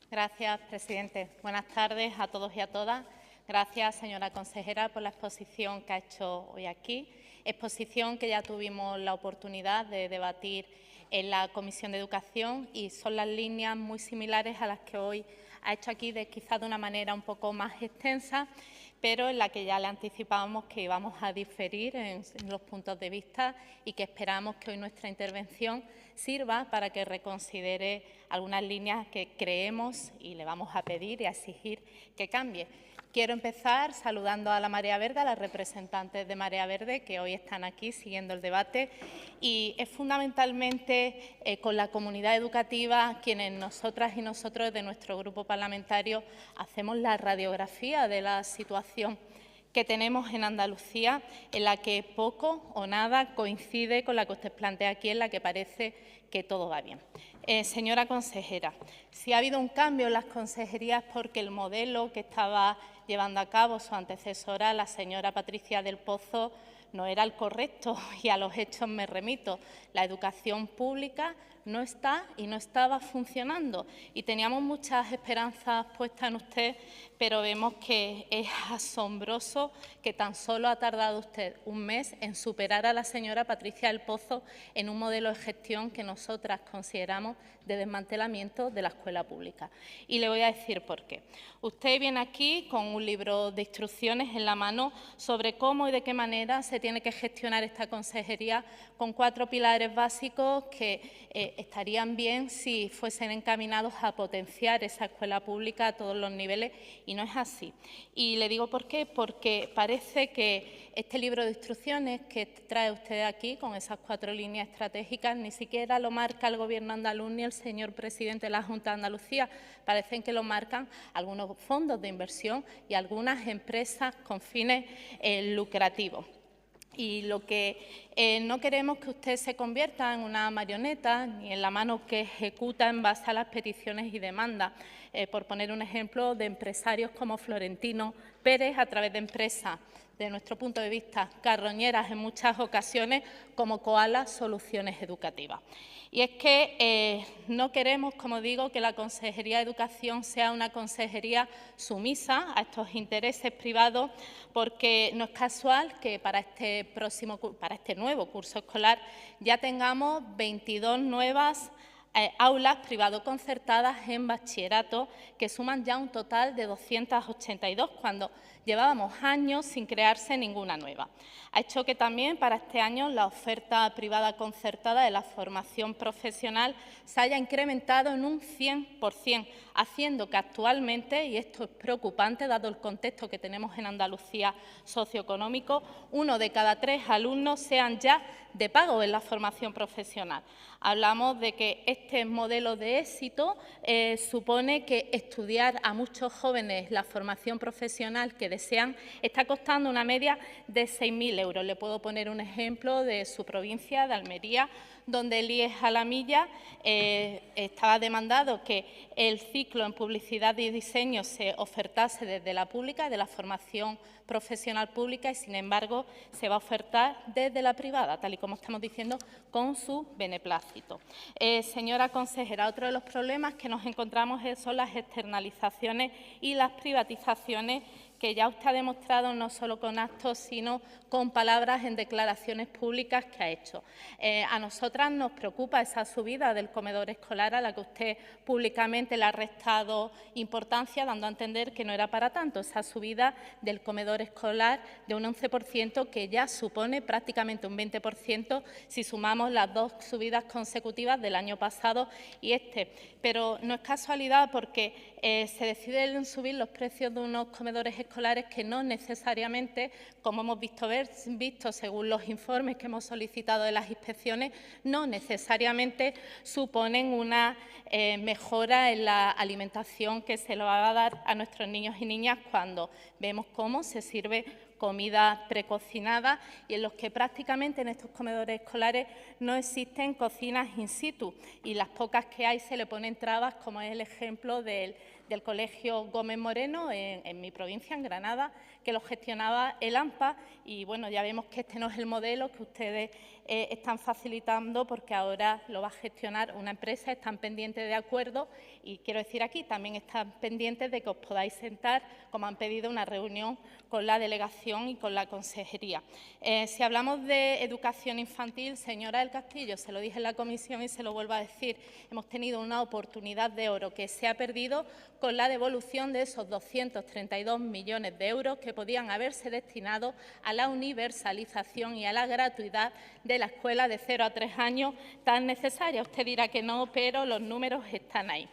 Gracias, presidente. Buenas tardes a todos y a todas. Gracias, señora consejera, por la exposición que ha hecho hoy aquí. Exposición que ya tuvimos la oportunidad de debatir en la Comisión de Educación y son las líneas muy similares a las que hoy ha hecho aquí, quizás de una manera un poco más extensa, pero en la que ya le anticipábamos que íbamos a diferir en los puntos de vista y que esperamos que hoy nuestra intervención sirva para que reconsidere algunas líneas que creemos y le vamos a pedir y a exigir que cambie. Quiero empezar saludando a la Marea Verde, a las representantes de Marea Verde que hoy están aquí siguiendo el debate y es fundamentalmente con la comunidad educativa quienes nosotras y nosotros de nuestro grupo parlamentario hacemos la radiografía de la situación que tenemos en Andalucía, en la que poco o nada coincide con la que usted plantea aquí, en la que parece que todo va bien. Señora consejera, si ha habido un cambio en las consejerías porque el modelo que estaba llevando a cabo su antecesora, la señora Patricia del Pozo, no era el correcto y a los hechos me remito. La educación pública no está y no estaba funcionando y teníamos muchas esperanzas puestas en usted, pero vemos que es asombroso que tan solo ha tardado usted un mes en superar a la señora Patricia del Pozo en un modelo de gestión que nosotras consideramos de desmantelamiento de la escuela pública. Y le voy a decir por qué. Usted viene aquí con un libro de instrucciones en la mano sobre cómo y de qué manera se tiene que gestionar esta consejería con 4 pilares básicos que estarían bien si fuesen encaminados a potenciar esa escuela pública a todos los niveles y no es así. Y le digo por qué, porque parece que este libro de instrucciones que trae usted aquí con esas 4 líneas estratégicas ni siquiera lo marca el Gobierno andaluz ni el señor presidente de la Junta de Andalucía, parecen que lo marcan algunos fondos de inversión y algunas empresas con fines lucrativos. Y lo que no queremos que usted se convierta en una marioneta ni en la mano que ejecuta en base a las peticiones y demandas. Por poner un ejemplo, de empresarios como Florentino Pérez, a través de empresas, de nuestro punto de vista, carroñeras en muchas ocasiones, como Koala Soluciones Educativas. Y es que no queremos, como digo, que la Consejería de Educación sea una consejería sumisa a estos intereses privados, porque no es casual que para este nuevo curso escolar ya tengamos 22 nuevas aulas privado-concertadas en bachillerato, que suman ya un total de 282, cuando llevábamos años sin crearse ninguna nueva. Ha hecho que también para este año la oferta privada concertada de la formación profesional se haya incrementado en un 100%, haciendo que actualmente, y esto es preocupante dado el contexto que tenemos en Andalucía socioeconómico, 1 de cada 3 alumnos sean ya de pago en la formación profesional. Hablamos de que este modelo de éxito supone que estudiar a muchos jóvenes la formación profesional que desean, está costando una media de 6.000 euros. Le puedo poner un ejemplo de su provincia, de Almería, donde el IES a la milla estaba demandado que el ciclo en publicidad y diseño se ofertase desde la pública, de la formación profesional pública, y sin embargo se va a ofertar desde la privada, tal y como estamos diciendo, con su beneplácito. Señora consejera, otro de los problemas que nos encontramos son las externalizaciones y las privatizaciones, que ya usted ha demostrado no solo con actos, sino con palabras en declaraciones públicas que ha hecho. A nosotras nos preocupa esa subida del comedor escolar, a la que usted públicamente le ha restado importancia, dando a entender que no era para tanto. Esa subida del comedor escolar de un 11%, que ya supone prácticamente un 20% si sumamos las dos subidas consecutivas del año pasado y este. Pero no es casualidad, porque se deciden subir los precios de unos comedores escolares que no necesariamente, como hemos visto según los informes que hemos solicitado de las inspecciones, no necesariamente suponen una mejora en la alimentación que se le va a dar a nuestros niños y niñas, cuando vemos cómo se sirve comida precocinada y en los que prácticamente en estos comedores escolares no existen cocinas in situ, y las pocas que hay se le ponen trabas, como es el ejemplo del Colegio Gómez Moreno en mi provincia, en Granada, que lo gestionaba el AMPA, y bueno, ya vemos que este no es el modelo que ustedes están facilitando, porque ahora lo va a gestionar una empresa. Están pendientes de acuerdo, y quiero decir aquí, también están pendientes de que os podáis sentar, como han pedido, una reunión con la delegación y con la consejería. Si hablamos de educación infantil, señora del Castillo, se lo dije en la comisión y se lo vuelvo a decir, hemos tenido una oportunidad de oro que se ha perdido con la devolución de esos 232 millones de euros que podían haberse destinado a la universalización y a la gratuidad de la escuela de 0 a 3 años tan necesaria. Usted dirá que no, pero los números están ahí.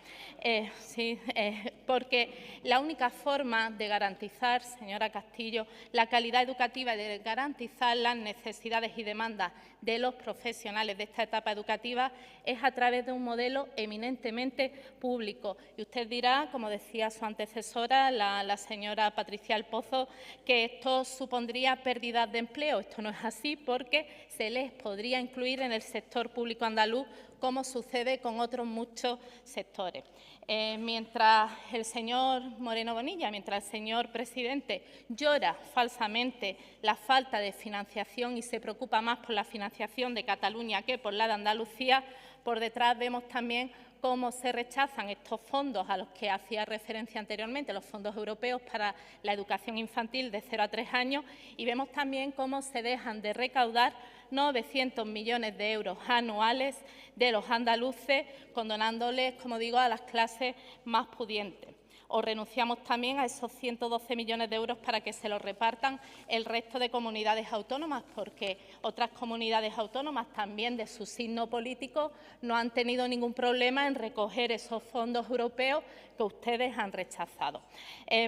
Porque la única forma de garantizar, señora Castillo, la calidad educativa y de garantizar las necesidades y demandas de los profesionales de esta etapa educativa es a través de un modelo eminentemente público. Y usted dirá, como decía su antecesora, la señora Patricia del Pozo, que esto supondría pérdidas de empleo. Esto no es así, porque se les podría incluir en el sector público andaluz, como sucede con otros muchos sectores. Mientras el señor Moreno Bonilla, mientras el señor presidente llora falsamente la falta de financiación y se preocupa más por la financiación de Cataluña que por la de Andalucía, por detrás vemos también cómo se rechazan estos fondos a los que hacía referencia anteriormente, los fondos europeos para la educación infantil de 0 a 3 años, y vemos también cómo se dejan de recaudar 900 millones de euros anuales de los andaluces, condonándoles, como digo, a las clases más pudientes. O renunciamos también a esos 112 millones de euros para que se los repartan el resto de comunidades autónomas, porque otras comunidades autónomas, también de su signo político, no han tenido ningún problema en recoger esos fondos europeos que ustedes han rechazado.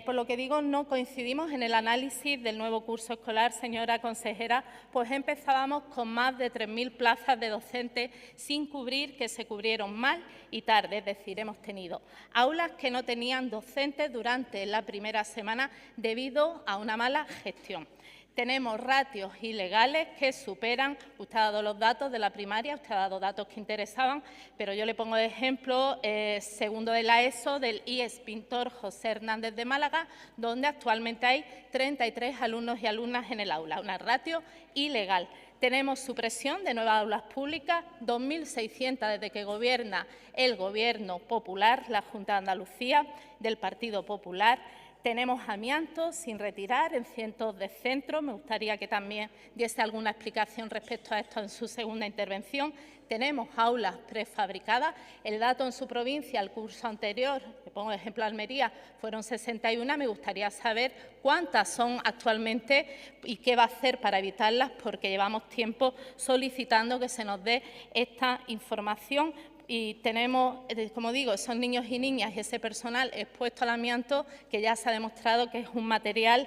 Por lo que digo, no coincidimos en el análisis del nuevo curso escolar, señora consejera, pues empezábamos con más de 3.000 plazas de docentes sin cubrir, que se cubrieron mal y tarde. Es decir, hemos tenido aulas que no tenían docentes durante la primera semana debido a una mala gestión. Tenemos ratios ilegales que superan, usted ha dado los datos de la primaria, usted ha dado datos que interesaban, pero yo le pongo de ejemplo segundo de la ESO del IES Pintor José Hernández de Málaga, donde actualmente hay 33 alumnos y alumnas en el aula, una ratio ilegal. Tenemos supresión de nuevas aulas públicas, 2.600 desde que gobierna el Gobierno popular, la Junta de Andalucía del Partido Popular. Tenemos amianto sin retirar en cientos de centros. Me gustaría que también diese alguna explicación respecto a esto en su segunda intervención. Tenemos aulas prefabricadas. El dato en su provincia, el curso anterior, le pongo de ejemplo Almería, fueron 61. Me gustaría saber cuántas son actualmente y qué va a hacer para evitarlas, porque llevamos tiempo solicitando que se nos dé esta información. Y tenemos, como digo, esos niños y niñas y ese personal expuesto al amianto, que ya se ha demostrado que es un material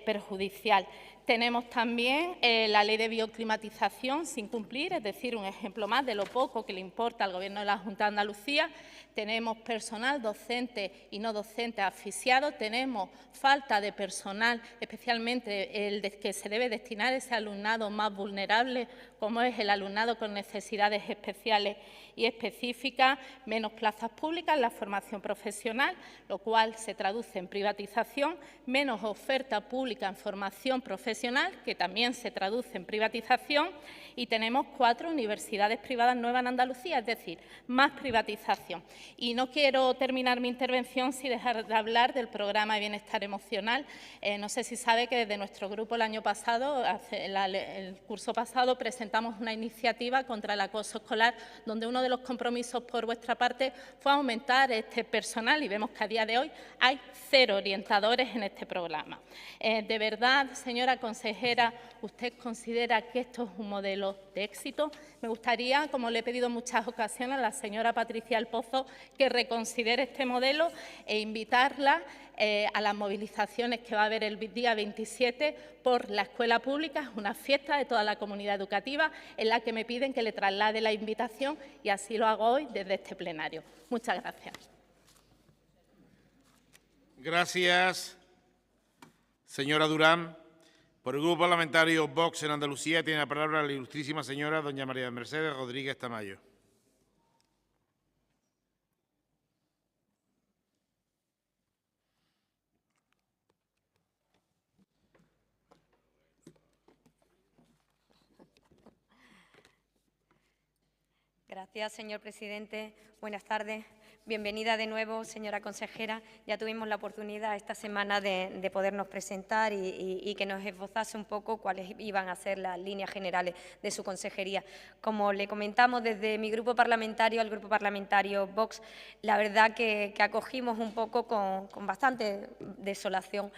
perjudicial. Tenemos también la Ley de Bioclimatización sin cumplir, es decir, un ejemplo más de lo poco que le importa al Gobierno de la Junta de Andalucía. Tenemos personal docente y no docente asfixiado, tenemos falta de personal, especialmente el que se debe destinar a ese alumnado más vulnerable, como es el alumnado con necesidades especiales y específicas, menos plazas públicas en la formación profesional, lo cual se traduce en privatización, menos oferta pública en formación profesional, que también se traduce en privatización, y tenemos 4 universidades privadas nuevas en Andalucía, es decir, más privatización. Y no quiero terminar mi intervención sin dejar de hablar del programa de bienestar emocional. No sé si sabe que desde nuestro grupo el año pasado, el curso pasado, presentamos una iniciativa contra el acoso escolar, donde uno de los compromisos por vuestra parte fue aumentar este personal, y vemos que a día de hoy hay 0 orientadores en este programa. ¿De verdad, señora consejera, usted considera que esto es un modelo de éxito? Me gustaría, como le he pedido en muchas ocasiones a la señora Patricia del Pozo, que reconsidere este modelo e invitarla a las movilizaciones que va a haber el día 27 por la escuela pública. Es una fiesta de toda la comunidad educativa en la que me piden que le traslade la invitación, y así lo hago hoy desde este plenario. Muchas gracias. Gracias, señora Durán. Por el Grupo Parlamentario Vox en Andalucía tiene la palabra la ilustrísima señora doña María Mercedes Rodríguez Tamayo. Gracias, señor presidente. Buenas tardes. Bienvenida de nuevo, señora consejera. Ya tuvimos la oportunidad esta semana de podernos presentar y que nos esbozase un poco cuáles iban a ser las líneas generales de su consejería. Como le comentamos desde mi grupo parlamentario, el Grupo Parlamentario Vox, la verdad que acogimos un poco con bastante desolación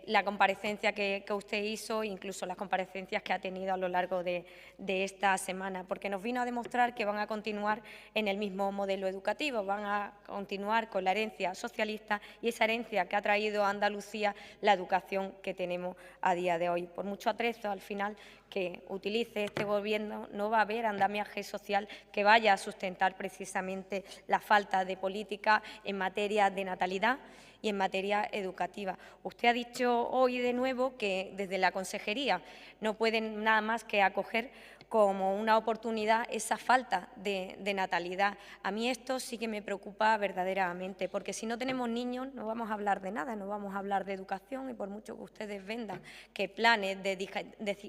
la comparecencia que usted hizo, incluso las comparecencias que ha tenido a lo largo de esta semana, porque nos vino a demostrar que van a continuar en el mismo modelo educativo, van a continuar con la herencia socialista y esa herencia que ha traído a Andalucía la educación que tenemos a día de hoy. Por mucho atrezo al final que utilice este Gobierno, no va a haber andamiaje social que vaya a sustentar precisamente la falta de política en materia de natalidad y en materia educativa. Usted ha dicho hoy de nuevo que desde la consejería no pueden nada más que acoger como una oportunidad esa falta de natalidad. A mí esto sí que me preocupa verdaderamente, porque si no tenemos niños no vamos a hablar de nada, no vamos a hablar de educación, y por mucho que ustedes vendan que planes de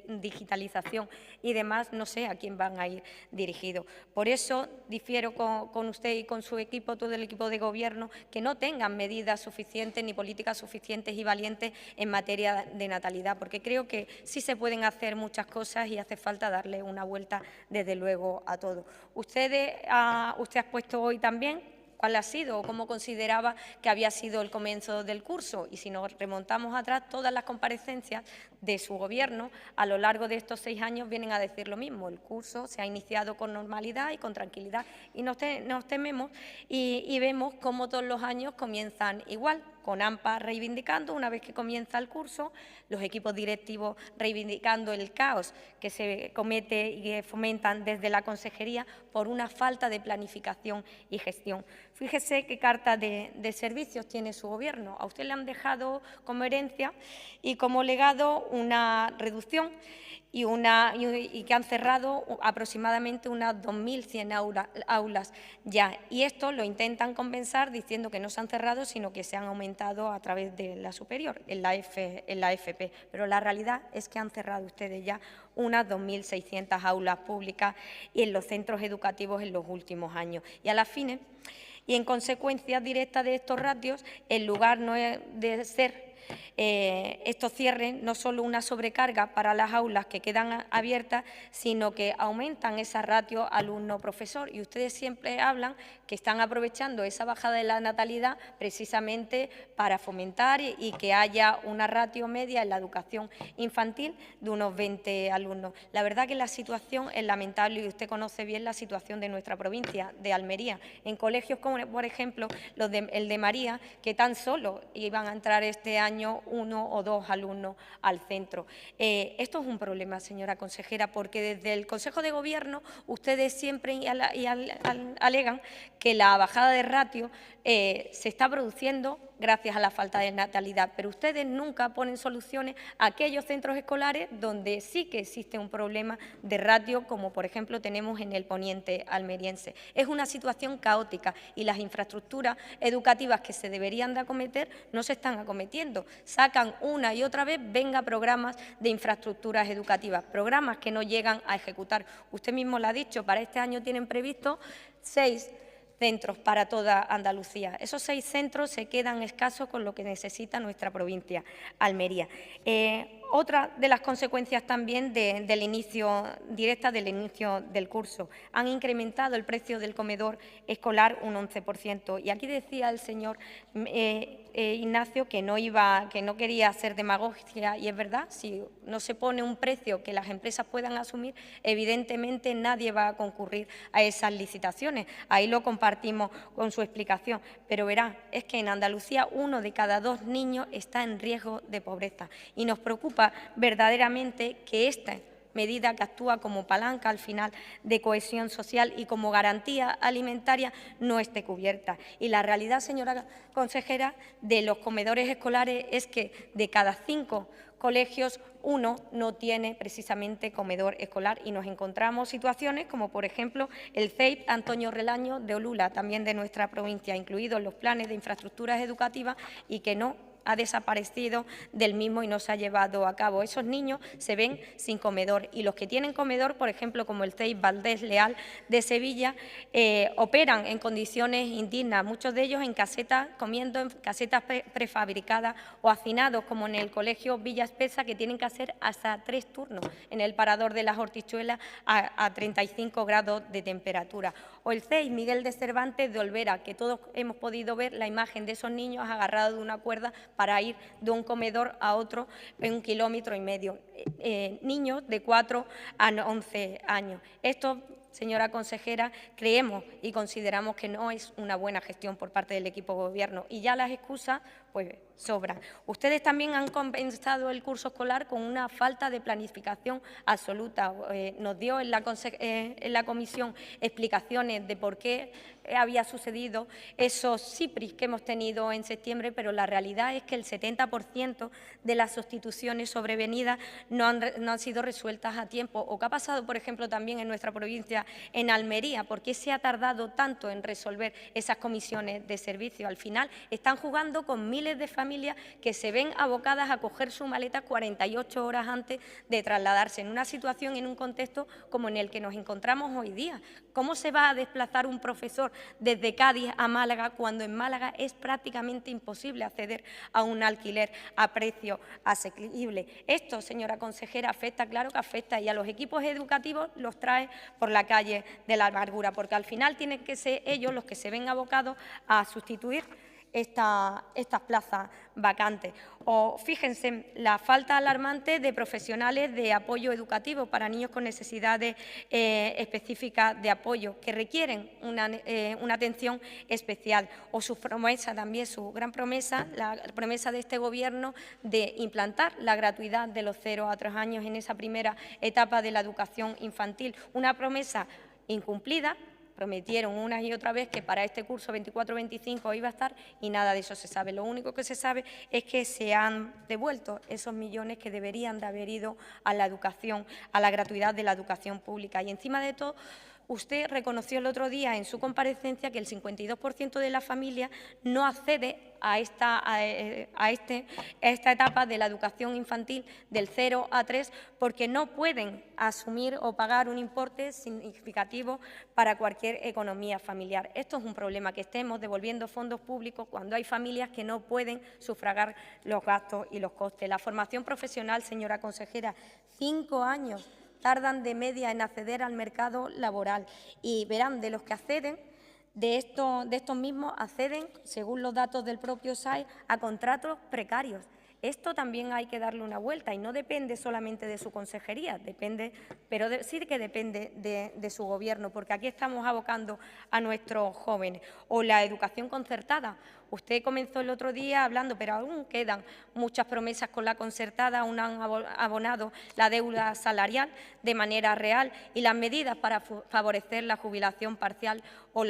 digitalización y demás, no sé a quién van a ir dirigidos. Por eso difiero con usted y con su equipo, todo el equipo de Gobierno, que no tengan medidas suficientes ni políticas suficientes y valientes en materia de natalidad, porque creo que sí se pueden hacer muchas cosas y hace falta darle una vuelta, desde luego, a todo. Usted ha expuesto hoy también cuál ha sido o cómo consideraba que había sido el comienzo del curso, y si nos remontamos atrás, todas las comparecencias de su Gobierno a lo largo de estos 6 años vienen a decir lo mismo. El curso se ha iniciado con normalidad y con tranquilidad, y nos tememos y vemos cómo todos los años comienzan igual, con AMPA reivindicando, una vez que comienza el curso, los equipos directivos reivindicando el caos que se comete y que fomentan desde la consejería por una falta de planificación y gestión. Fíjese qué carta de servicios tiene su Gobierno. A usted le han dejado como herencia y como legado una reducción y que han cerrado aproximadamente unas 2.100 aulas ya. Y esto lo intentan compensar diciendo que no se han cerrado, sino que se han aumentado a través de la superior, en la FP. Pero la realidad es que han cerrado ustedes ya unas 2.600 aulas públicas y en los centros educativos en los últimos años. Y a las fines, y en consecuencia directa de estos ratios, en lugar no es de ser estos cierres no solo una sobrecarga para las aulas que quedan abiertas, sino que aumentan esa ratio alumno-profesor. Y ustedes siempre hablan que están aprovechando esa bajada de la natalidad precisamente para fomentar y que haya una ratio media en la educación infantil de unos 20 alumnos. La verdad que la situación es lamentable, y usted conoce bien la situación de nuestra provincia, de Almería, en colegios como, por ejemplo, el de María, que tan solo iban a entrar este año año 1 o 2 alumnos al centro. Esto es un problema, señora consejera, porque desde el Consejo de Gobierno ustedes siempre alegan que la bajada de ratio se está produciendo gracias a la falta de natalidad, pero ustedes nunca ponen soluciones a aquellos centros escolares donde sí que existe un problema de ratio, como por ejemplo tenemos en el poniente almeriense. Es una situación caótica y las infraestructuras educativas que se deberían de acometer no se están acometiendo. Sacan una y otra vez, venga, programas de infraestructuras educativas, programas que no llegan a ejecutar. Usted mismo lo ha dicho, para este año tienen previsto 6 centros para toda Andalucía. Esos 6 centros se quedan escasos con lo que necesita nuestra provincia, Almería. Otra de las consecuencias también del inicio del curso, han incrementado el precio del comedor escolar un 11%. Y aquí decía el señor Ignacio que no quería hacer demagogia, y es verdad, si no se pone un precio que las empresas puedan asumir, evidentemente nadie va a concurrir a esas licitaciones. Ahí lo compartimos con su explicación. Pero verá, es que en Andalucía 1 de cada 2 niños está en riesgo de pobreza y nos preocupa verdaderamente que esta medida, que actúa como palanca al final de cohesión social y como garantía alimentaria, no esté cubierta. Y la realidad, señora consejera, de los comedores escolares es que de cada 5 colegios, 1 no tiene precisamente comedor escolar, y nos encontramos situaciones como, por ejemplo, el CEIP Antonio Relaño de Olula, también de nuestra provincia, incluido en los planes de infraestructuras educativas, y que no ha desaparecido del mismo y no se ha llevado a cabo. Esos niños se ven sin comedor, y los que tienen comedor, por ejemplo, como el CEIP Valdés Leal de Sevilla, operan en condiciones indignas, muchos de ellos en casetas, comiendo en casetas prefabricadas o hacinados, como en el Colegio Villa Espesa, que tienen que hacer hasta 3 turnos en el parador de las Hortichuelas a 35 grados de temperatura. O el CEIP Miguel de Cervantes de Olvera, que todos hemos podido ver la imagen de esos niños agarrados de una cuerda para ir de un comedor a otro en 1,5 kilómetros. Niños de 4 a 11 años. Esto, señora consejera, creemos y consideramos que no es una buena gestión por parte del equipo de Gobierno, y ya las excusas pues sobran. Ustedes también han compensado el curso escolar con una falta de planificación absoluta. Nos dio en la comisión explicaciones de por qué había sucedido esos CIPRIs que hemos tenido en septiembre, pero la realidad es que el 70% de las sustituciones sobrevenidas no han sido resueltas a tiempo. ¿O qué ha pasado, por ejemplo, también en nuestra provincia, en Almería? ¿Por qué se ha tardado tanto en resolver esas comisiones de servicio? Al final están jugando con miles de familias que se ven abocadas a coger su maleta 48 horas antes de trasladarse, en una situación, en un contexto como en el que nos encontramos hoy día. ¿Cómo se va a desplazar un profesor desde Cádiz a Málaga cuando en Málaga es prácticamente imposible acceder a un alquiler a precio asequible? Esto, señora consejera, afecta, claro que afecta, y a los equipos educativos los trae por la calle de la amargura, porque al final tienen que ser ellos los que se ven abocados a sustituir estas plazas vacantes. O fíjense, la falta alarmante de profesionales de apoyo educativo para niños con necesidades específicas de apoyo, que requieren una atención especial. O su promesa también, su gran promesa, la promesa de este Gobierno de implantar la gratuidad de los 0 a 3 años en esa primera etapa de la educación infantil. Una promesa incumplida. Prometieron una y otra vez que para este curso 24-25 iba a estar, y nada de eso se sabe. Lo único que se sabe es que se han devuelto esos millones que deberían de haber ido a la educación, a la gratuidad de la educación pública. Y encima de todo, usted reconoció el otro día en su comparecencia que el 52% de las familias no accede a esta etapa de la educación infantil del 0 a 3 porque no pueden asumir o pagar un importe significativo para cualquier economía familiar. Esto es un problema, que estemos devolviendo fondos públicos cuando hay familias que no pueden sufragar los gastos y los costes. La formación profesional, señora consejera, 5 años tardan de media en acceder al mercado laboral, y verán, de los que acceden, de estos mismos acceden, según los datos del propio SAE, a contratos precarios. Esto también hay que darle una vuelta y no depende solamente de su consejería, sí que depende de su Gobierno, porque aquí estamos abocando a nuestros jóvenes. O la educación concertada. Usted comenzó el otro día hablando, pero aún quedan muchas promesas con la concertada, aún han abonado la deuda salarial de manera real y las medidas para favorecer la jubilación parcial o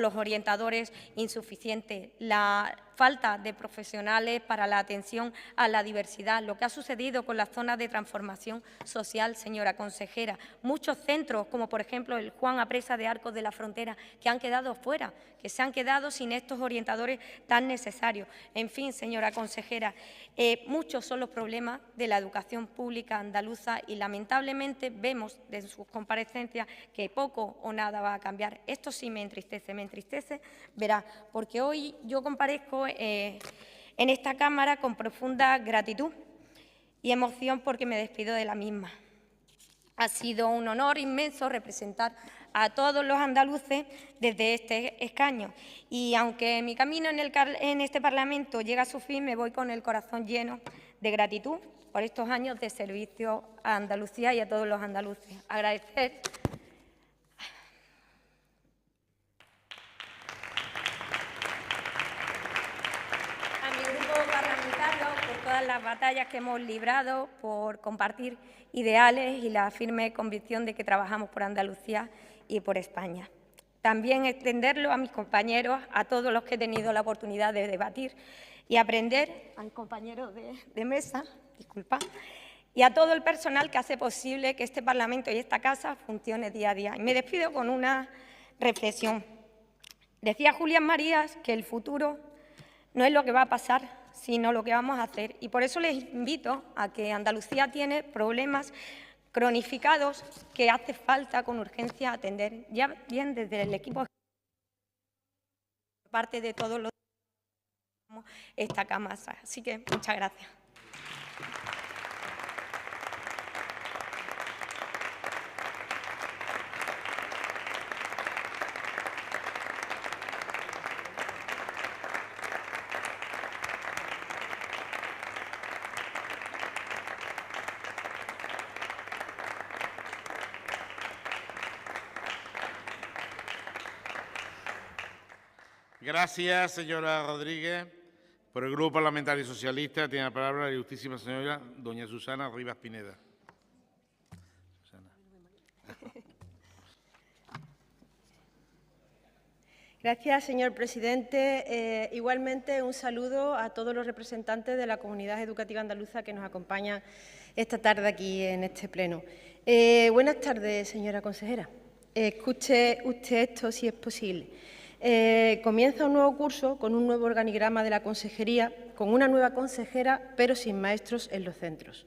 los orientadores insuficientes, la falta de profesionales para la atención a la diversidad, lo que ha sucedido con las zonas de transformación social, señora consejera. Muchos centros, como por ejemplo el Juan Apresa de Arcos de la Frontera, que han quedado fuera, que se han quedado sin estos orientadores tan necesarios. En fin, señora consejera, muchos son los problemas de la educación pública andaluza y lamentablemente vemos de sus comparecencias que poco o nada va a cambiar. Esto sí me entristece, verá, porque hoy yo comparezco en esta Cámara con profunda gratitud y emoción porque me despido de la misma. Ha sido un honor inmenso representar a todos los andaluces desde este escaño y aunque mi camino en este Parlamento llega a su fin, me voy con el corazón lleno de gratitud por estos años de servicio a Andalucía y a todos los andaluces. Agradecer a mi grupo parlamentario por todas las batallas que hemos librado, por compartir ideales y la firme convicción de que trabajamos por Andalucía y por España. También extenderlo a mis compañeros, a todos los que he tenido la oportunidad de debatir y aprender, a mis compañeros de mesa, disculpa, y a todo el personal que hace posible que este Parlamento y esta casa funcione día a día. Y me despido con una reflexión. Decía Julián Marías que el futuro no es lo que va a pasar, sino lo que vamos a hacer. Y por eso les invito a que Andalucía tiene problemas cronificados que hace falta con urgencia atender, ya bien desde el equipo por parte de todos los esta Cámara. Así que muchas gracias. Gracias, señora Rodríguez. Por el Grupo Parlamentario Socialista tiene la palabra la ilustrísima señora doña Susana Rivas Pineda. Susana. Gracias, señor presidente. Igualmente, un saludo a todos los representantes de la comunidad educativa andaluza que nos acompañan esta tarde aquí en este pleno. Buenas tardes, señora consejera. Escuche usted esto si es posible. Comienza un nuevo curso con un nuevo organigrama de la consejería, con una nueva consejera, pero sin maestros en los centros.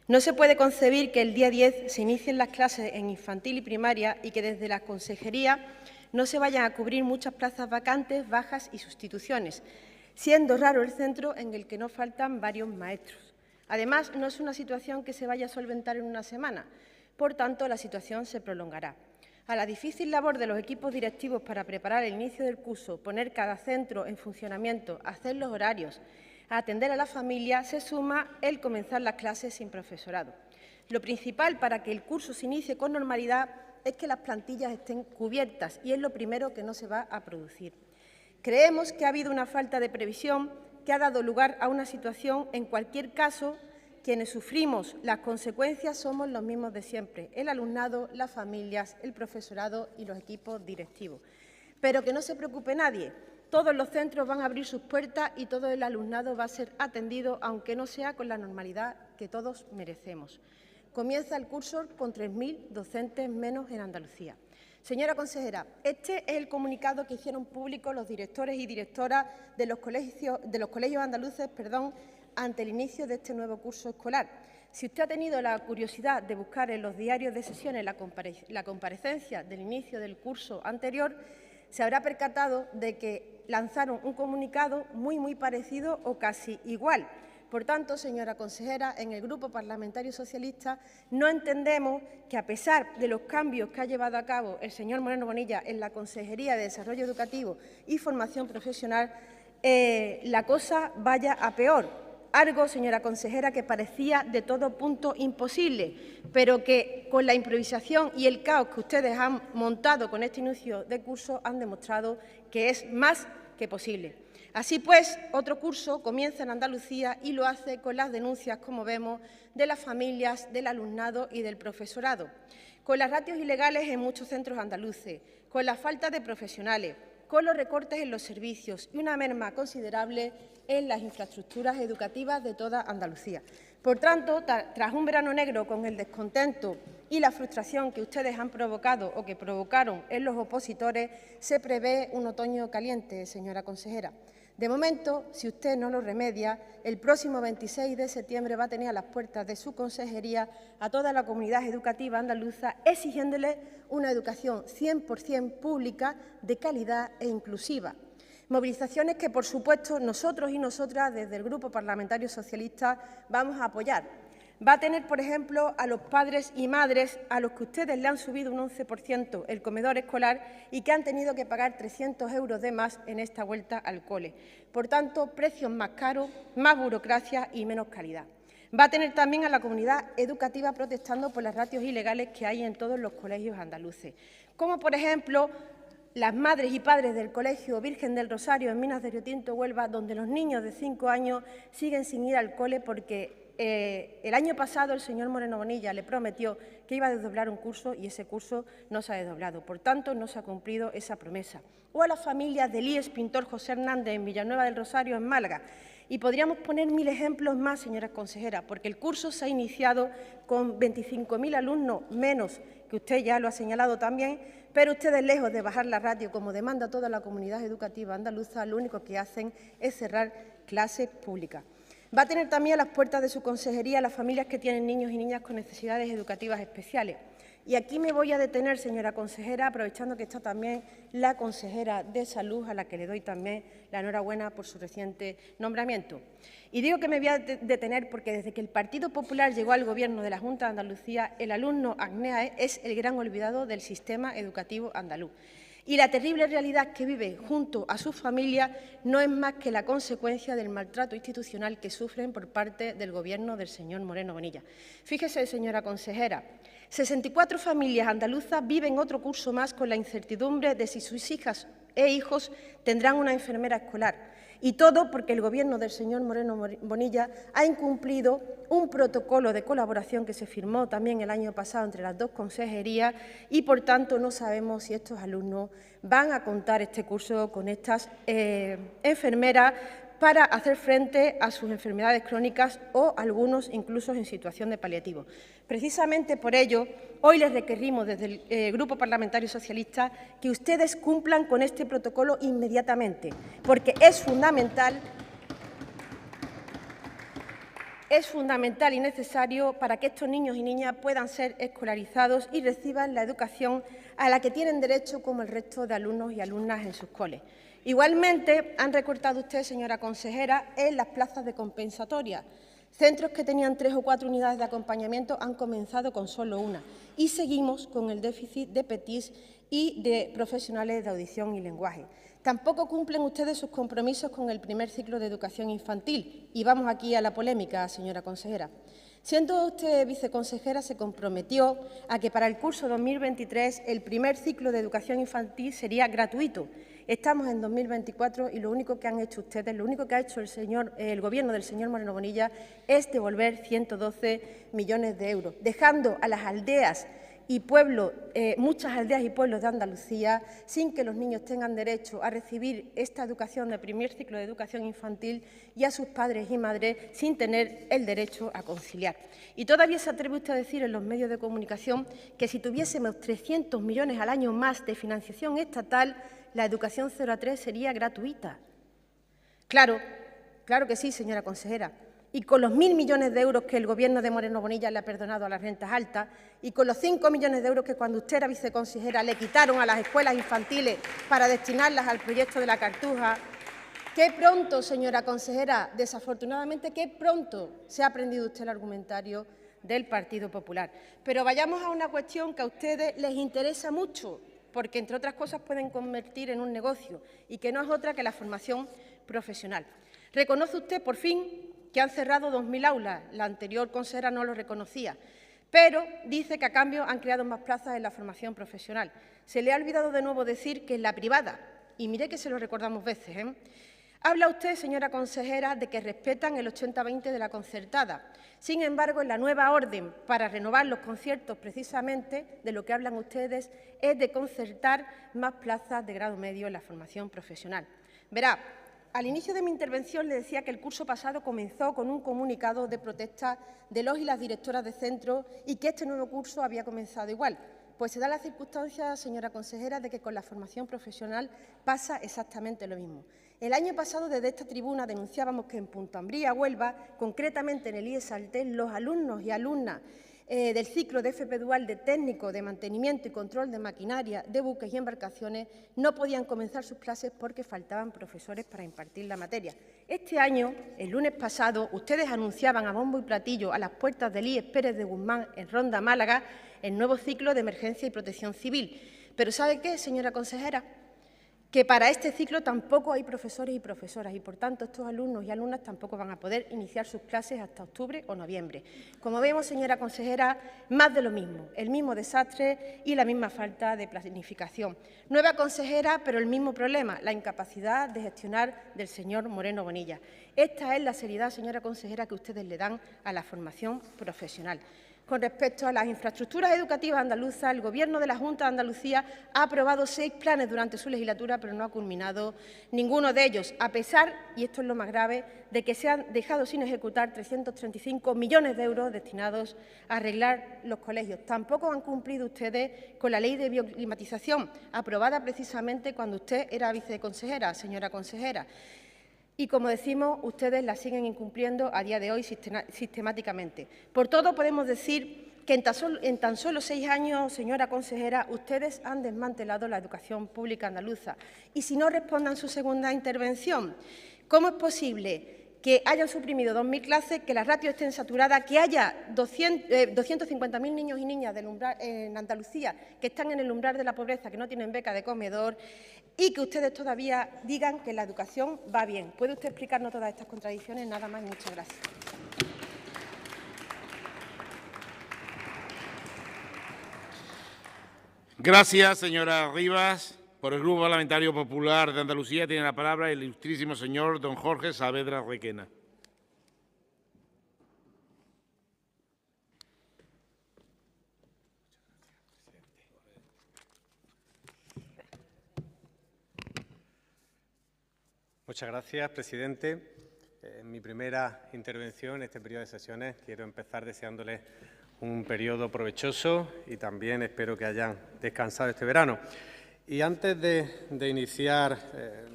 No se puede concebir que el día 10 se inicien las clases en infantil y primaria y que desde la consejería no se vayan a cubrir muchas plazas vacantes, bajas y sustituciones, siendo raro el centro en el que no faltan varios maestros. Además, no es una situación que se vaya a solventar en una semana, por tanto, la situación se prolongará. A la difícil labor de los equipos directivos para preparar el inicio del curso, poner cada centro en funcionamiento, hacer los horarios, atender a la familia, se suma el comenzar las clases sin profesorado. Lo principal para que el curso se inicie con normalidad es que las plantillas estén cubiertas y es lo primero que no se va a producir. Creemos que ha habido una falta de previsión que ha dado lugar a una situación, en cualquier caso, quienes sufrimos las consecuencias somos los mismos de siempre, el alumnado, las familias, el profesorado y los equipos directivos. Pero que no se preocupe nadie, todos los centros van a abrir sus puertas y todo el alumnado va a ser atendido, aunque no sea con la normalidad que todos merecemos. Comienza el curso con 3.000 docentes menos en Andalucía. Señora consejera, este es el comunicado que hicieron público los directores y directoras de los colegios andaluces, ante el inicio de este nuevo curso escolar. Si usted ha tenido la curiosidad de buscar en los diarios de sesiones la comparecencia del inicio del curso anterior, se habrá percatado de que lanzaron un comunicado muy parecido o casi igual. Por tanto, señora consejera, en el Grupo Parlamentario Socialista no entendemos que, a pesar de los cambios que ha llevado a cabo el señor Moreno Bonilla en la Consejería de Desarrollo Educativo y Formación Profesional, la cosa vaya a peor. algo, señora consejera, que parecía de todo punto imposible, pero que con la improvisación y el caos que ustedes han montado con este inicio de curso han demostrado que es más que posible. Así pues, otro curso comienza en Andalucía y lo hace con las denuncias, como vemos, de las familias, del alumnado y del profesorado, con las ratios ilegales en muchos centros andaluces, con la falta de profesionales, con los recortes en los servicios y una merma considerable en las infraestructuras educativas de toda Andalucía. Por tanto, tras un verano negro con el descontento y la frustración que ustedes han provocado o que provocaron en los opositores, se prevé un otoño caliente, señora consejera. De momento, si usted no lo remedia, el próximo 26 de septiembre va a tener a las puertas de su consejería a toda la comunidad educativa andaluza exigiéndole una educación 100% pública, de calidad e inclusiva. Movilizaciones que, por supuesto, nosotros y nosotras, desde el Grupo Parlamentario Socialista, vamos a apoyar. Va a tener, por ejemplo, a los padres y madres a los que ustedes le han subido un 11% el comedor escolar y que han tenido que pagar 300 euros de más en esta vuelta al cole. Por tanto, precios más caros, más burocracia y menos calidad. Va a tener también a la comunidad educativa protestando por las ratios ilegales que hay en todos los colegios andaluces, como, por ejemplo, las madres y padres del Colegio Virgen del Rosario en Minas de Riotinto, Huelva, donde los niños de 5 años siguen sin ir al cole porque el año pasado el señor Moreno Bonilla le prometió que iba a desdoblar un curso y ese curso no se ha desdoblado. Por tanto, no se ha cumplido esa promesa. O a las familias del IES Pintor José Hernández en Villanueva del Rosario, en Málaga. Y podríamos poner 1000 ejemplos más, señora consejera, porque el curso se ha iniciado con 25.000 alumnos menos, que usted ya lo ha señalado también, pero ustedes, lejos de bajar la ratio, como demanda toda la comunidad educativa andaluza, lo único que hacen es cerrar clases públicas. Va a tener también a las puertas de su consejería a las familias que tienen niños y niñas con necesidades educativas especiales. Y aquí me voy a detener, señora consejera, aprovechando que está también la consejera de Salud, a la que le doy también la enhorabuena por su reciente nombramiento. Y digo que me voy a detener porque desde que el Partido Popular llegó al Gobierno de la Junta de Andalucía, el alumno ACNEA es el gran olvidado del sistema educativo andaluz. Y la terrible realidad que vive junto a su familia no es más que la consecuencia del maltrato institucional que sufren por parte del Gobierno del señor Moreno Bonilla. Fíjese, señora consejera, 64 familias andaluzas viven otro curso más con la incertidumbre de si sus hijas e hijos tendrán una enfermera escolar. Y todo porque el Gobierno del señor Moreno Bonilla ha incumplido un protocolo de colaboración que se firmó también el año pasado entre las dos consejerías y, por tanto, no sabemos si estos alumnos van a contar este curso con estas enfermeras para hacer frente a sus enfermedades crónicas o algunos incluso en situación de paliativo. Precisamente por ello, hoy les requerimos desde el Grupo Parlamentario Socialista que ustedes cumplan con este protocolo inmediatamente, porque es fundamental y necesario para que estos niños y niñas puedan ser escolarizados y reciban la educación a la que tienen derecho como el resto de alumnos y alumnas en sus coles. Igualmente, han recortado ustedes, señora consejera, en las plazas de compensatoria. Centros que tenían 3 o 4 unidades de acompañamiento han comenzado con solo una. Y seguimos con el déficit de PETIS y de profesionales de audición y lenguaje. Tampoco cumplen ustedes sus compromisos con el primer ciclo de educación infantil. Y vamos aquí a la polémica, señora consejera. Siendo usted viceconsejera, se comprometió a que para el curso 2023 el primer ciclo de educación infantil sería gratuito. Estamos en 2024 y lo único que han hecho ustedes, lo único que ha hecho el Gobierno del señor Moreno Bonilla es devolver 112 millones de euros, dejando a las aldeas y pueblos, muchas aldeas y pueblos de Andalucía, sin que los niños tengan derecho a recibir esta educación de primer ciclo de educación infantil y a sus padres y madres sin tener el derecho a conciliar. Y todavía se atreve usted a decir en los medios de comunicación que si tuviésemos 300 millones al año más de financiación estatal, la educación 0 a 3 sería gratuita. Claro que sí, señora consejera. Y con los 1.000 millones de euros que el Gobierno de Moreno Bonilla le ha perdonado a las rentas altas y con los 5 millones de euros que cuando usted era viceconsejera le quitaron a las escuelas infantiles para destinarlas al proyecto de la Cartuja, qué pronto, señora consejera, desafortunadamente, qué pronto se ha aprendido usted el argumentario del Partido Popular. Pero vayamos a una cuestión que a ustedes les interesa mucho, porque, entre otras cosas, pueden convertir en un negocio y que no es otra que la formación profesional. ¿Reconoce usted, por fin, que han cerrado 2.000 aulas. La anterior consejera no lo reconocía, pero dice que a cambio han creado más plazas en la formación profesional. Se le ha olvidado de nuevo decir que en la privada, y mire que se lo recordamos veces, habla usted, señora consejera, de que respetan el 80-20 de la concertada. Sin embargo, en la nueva orden para renovar los conciertos, precisamente, de lo que hablan ustedes es de concertar más plazas de grado medio en la formación profesional. Verá, al inicio de mi intervención le decía que el curso pasado comenzó con un comunicado de protesta de los y las directoras de centros y que este nuevo curso había comenzado igual. Pues se da la circunstancia, señora consejera, de que con la formación profesional pasa exactamente lo mismo. El año pasado, desde esta tribuna, denunciábamos que en Punta Umbría, Huelva, concretamente en el IES Saltel, los alumnos y alumnas del ciclo de FP Dual de técnico de mantenimiento y control de maquinaria de buques y embarcaciones no podían comenzar sus clases porque faltaban profesores para impartir la materia. Este año, el lunes pasado, ustedes anunciaban a bombo y platillo a las puertas del IES Pérez de Guzmán, en Ronda, Málaga, el nuevo ciclo de emergencia y protección civil. Pero ¿sabe qué, señora consejera? Que para este ciclo tampoco hay profesores y profesoras y, por tanto, estos alumnos y alumnas tampoco van a poder iniciar sus clases hasta octubre o noviembre. Como vemos, señora consejera, más de lo mismo, el mismo desastre y la misma falta de planificación. Nueva consejera, pero el mismo problema, la incapacidad de gestionar del señor Moreno Bonilla. Esta es la seriedad, señora consejera, que ustedes le dan a la formación profesional. Con respecto a las infraestructuras educativas andaluzas, el Gobierno de la Junta de Andalucía ha aprobado 6 planes durante su legislatura, pero no ha culminado ninguno de ellos, a pesar, y esto es lo más grave, de que se han dejado sin ejecutar 335 millones de euros destinados a arreglar los colegios. Tampoco han cumplido ustedes con la Ley de Bioclimatización, aprobada precisamente cuando usted era viceconsejera, señora consejera. Y, como decimos, ustedes la siguen incumpliendo a día de hoy sistemáticamente. Por todo, podemos decir que en tan solo 6 años, señora consejera, ustedes han desmantelado la educación pública andaluza. Y si no respondan su segunda intervención, ¿cómo es posible que hayan suprimido 2.000 clases, que las ratios estén saturadas, que haya 250.000 niños y niñas en Andalucía que están en el umbral de la pobreza, que no tienen beca de comedor, y que ustedes todavía digan que la educación va bien? ¿Puede usted explicarnos todas estas contradicciones? Nada más y muchas gracias. Gracias, señora Rivas. Por el Grupo Parlamentario Popular de Andalucía tiene la palabra el ilustrísimo señor don Jorge Saavedra Requena. Muchas gracias, presidente. En mi primera intervención en este periodo de sesiones quiero empezar deseándoles un periodo provechoso y también espero que hayan descansado este verano. Y antes de iniciar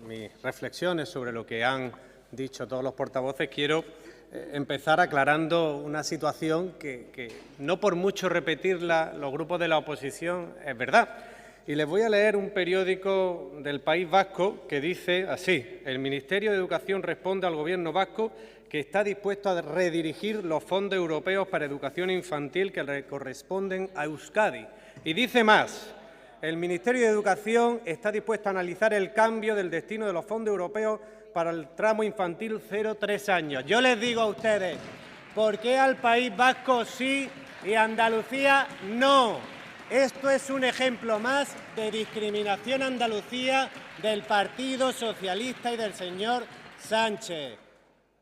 mis reflexiones sobre lo que han dicho todos los portavoces, quiero empezar aclarando una situación que no por mucho repetirla los grupos de la oposición es verdad. Y les voy a leer un periódico del País Vasco que dice así: el Ministerio de Educación responde al Gobierno vasco que está dispuesto a redirigir los fondos europeos para educación infantil que le corresponden a Euskadi. Y dice más: el Ministerio de Educación está dispuesto a analizar el cambio del destino de los fondos europeos para el tramo infantil 0-3 años. Yo les digo a ustedes, ¿por qué al País Vasco sí y a Andalucía no? Esto es un ejemplo más de discriminación a Andalucía del Partido Socialista y del señor Sánchez.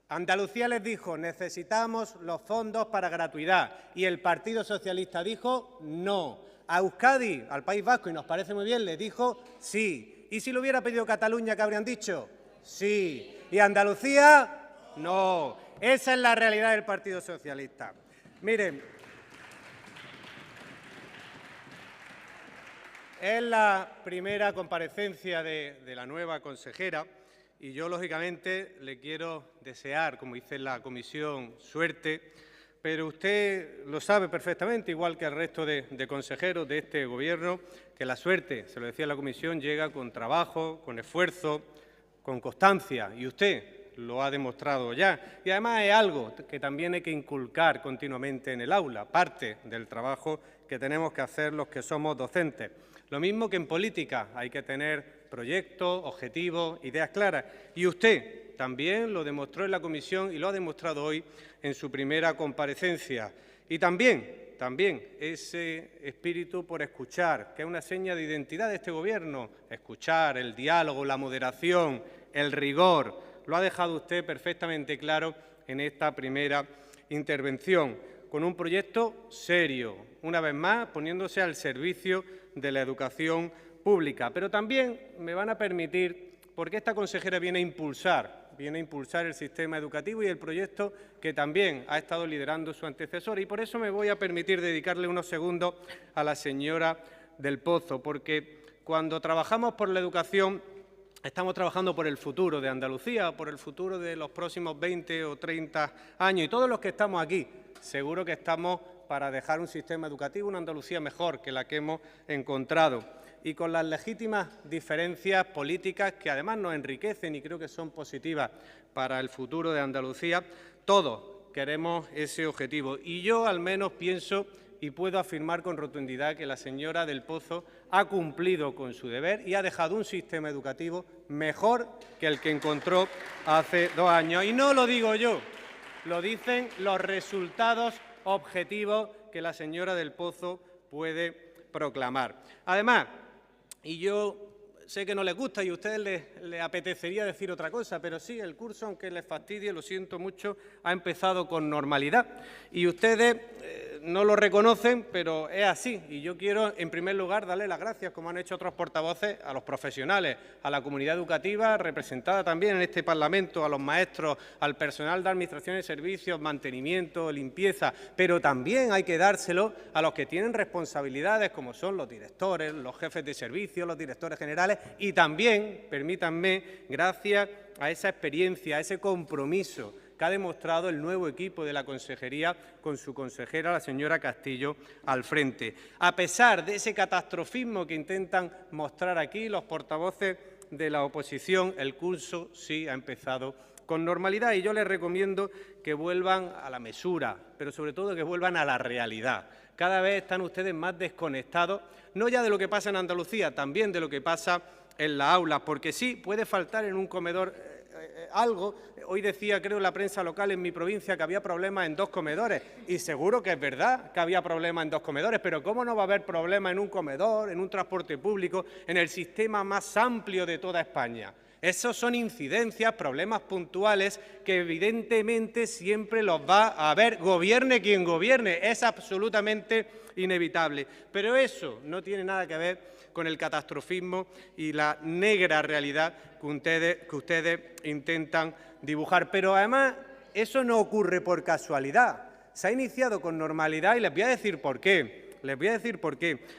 Andalucía les dijo, necesitamos los fondos para gratuidad, y el Partido Socialista dijo no. A Euskadi, al País Vasco, y nos parece muy bien, le dijo sí. ¿Y si lo hubiera pedido Cataluña, qué habrían dicho? Sí. ¿Y Andalucía? No. Esa es la realidad del Partido Socialista. Miren, es la primera comparecencia de la nueva consejera y yo, lógicamente, le quiero desear, como hice en la comisión, suerte, pero usted lo sabe perfectamente, igual que el resto de consejeros de este Gobierno, que la suerte, se lo decía en la comisión, llega con trabajo, con esfuerzo, con constancia, y usted lo ha demostrado ya. Y además es algo que también hay que inculcar continuamente en el aula, parte del trabajo que tenemos que hacer los que somos docentes. Lo mismo que en política, hay que tener proyectos, objetivos, ideas claras. Y usted también lo demostró en la comisión y lo ha demostrado hoy en su primera comparecencia. Y también ese espíritu por escuchar, que es una seña de identidad de este Gobierno, escuchar, el diálogo, la moderación, el rigor, lo ha dejado usted perfectamente claro en esta primera intervención, con un proyecto serio, una vez más poniéndose al servicio de la educación pública. Pero también me van a permitir, porque esta consejera viene a impulsar el sistema educativo y el proyecto que también ha estado liderando su antecesora. Y por eso me voy a permitir dedicarle unos segundos a la señora del Pozo, porque cuando trabajamos por la educación estamos trabajando por el futuro de Andalucía, por el futuro de los próximos 20 o 30 años. Y todos los que estamos aquí, seguro que estamos para dejar un sistema educativo, una Andalucía mejor que la que hemos encontrado. Y con las legítimas diferencias políticas que además nos enriquecen y creo que son positivas para el futuro de Andalucía, todos queremos ese objetivo. Y yo al menos pienso y puedo afirmar con rotundidad que la señora del Pozo ha cumplido con su deber y ha dejado un sistema educativo mejor que el que encontró hace 2 años. Y no lo digo yo, lo dicen los resultados objetivos que la señora del Pozo puede proclamar. Además, y yo sé que no les gusta y a ustedes les apetecería decir otra cosa, pero sí, el curso, aunque les fastidie, lo siento mucho, ha empezado con normalidad. Y ustedes no lo reconocen, pero es así. Y yo quiero, en primer lugar, darle las gracias, como han hecho otros portavoces, a los profesionales, a la comunidad educativa representada también en este Parlamento, a los maestros, al personal de administración de servicios, mantenimiento, limpieza, pero también hay que dárselo a los que tienen responsabilidades, como son los directores, los jefes de servicios, los directores generales, y también, permítanme, gracias a esa experiencia, a ese compromiso que ha demostrado el nuevo equipo de la consejería con su consejera, la señora Castillo, al frente. A pesar de ese catastrofismo que intentan mostrar aquí los portavoces de la oposición, el curso sí ha empezado con normalidad y yo les recomiendo que vuelvan a la mesura, pero sobre todo que vuelvan a la realidad. Cada vez están ustedes más desconectados, no ya de lo que pasa en Andalucía, también de lo que pasa en las aulas, porque sí, puede faltar en un comedor algo. Hoy decía, creo, la prensa local en mi provincia que había problemas en 2 comedores y seguro que es verdad que había problemas en 2 comedores, pero ¿cómo no va a haber problemas en un comedor, en un transporte público, en el sistema más amplio de toda España? Esos son incidencias, problemas puntuales que evidentemente siempre los va a haber, gobierne quien gobierne, es absolutamente inevitable. Pero eso no tiene nada que ver con el catastrofismo y la negra realidad que ustedes intentan dibujar. Pero además eso no ocurre por casualidad, se ha iniciado con normalidad y les voy a decir por qué.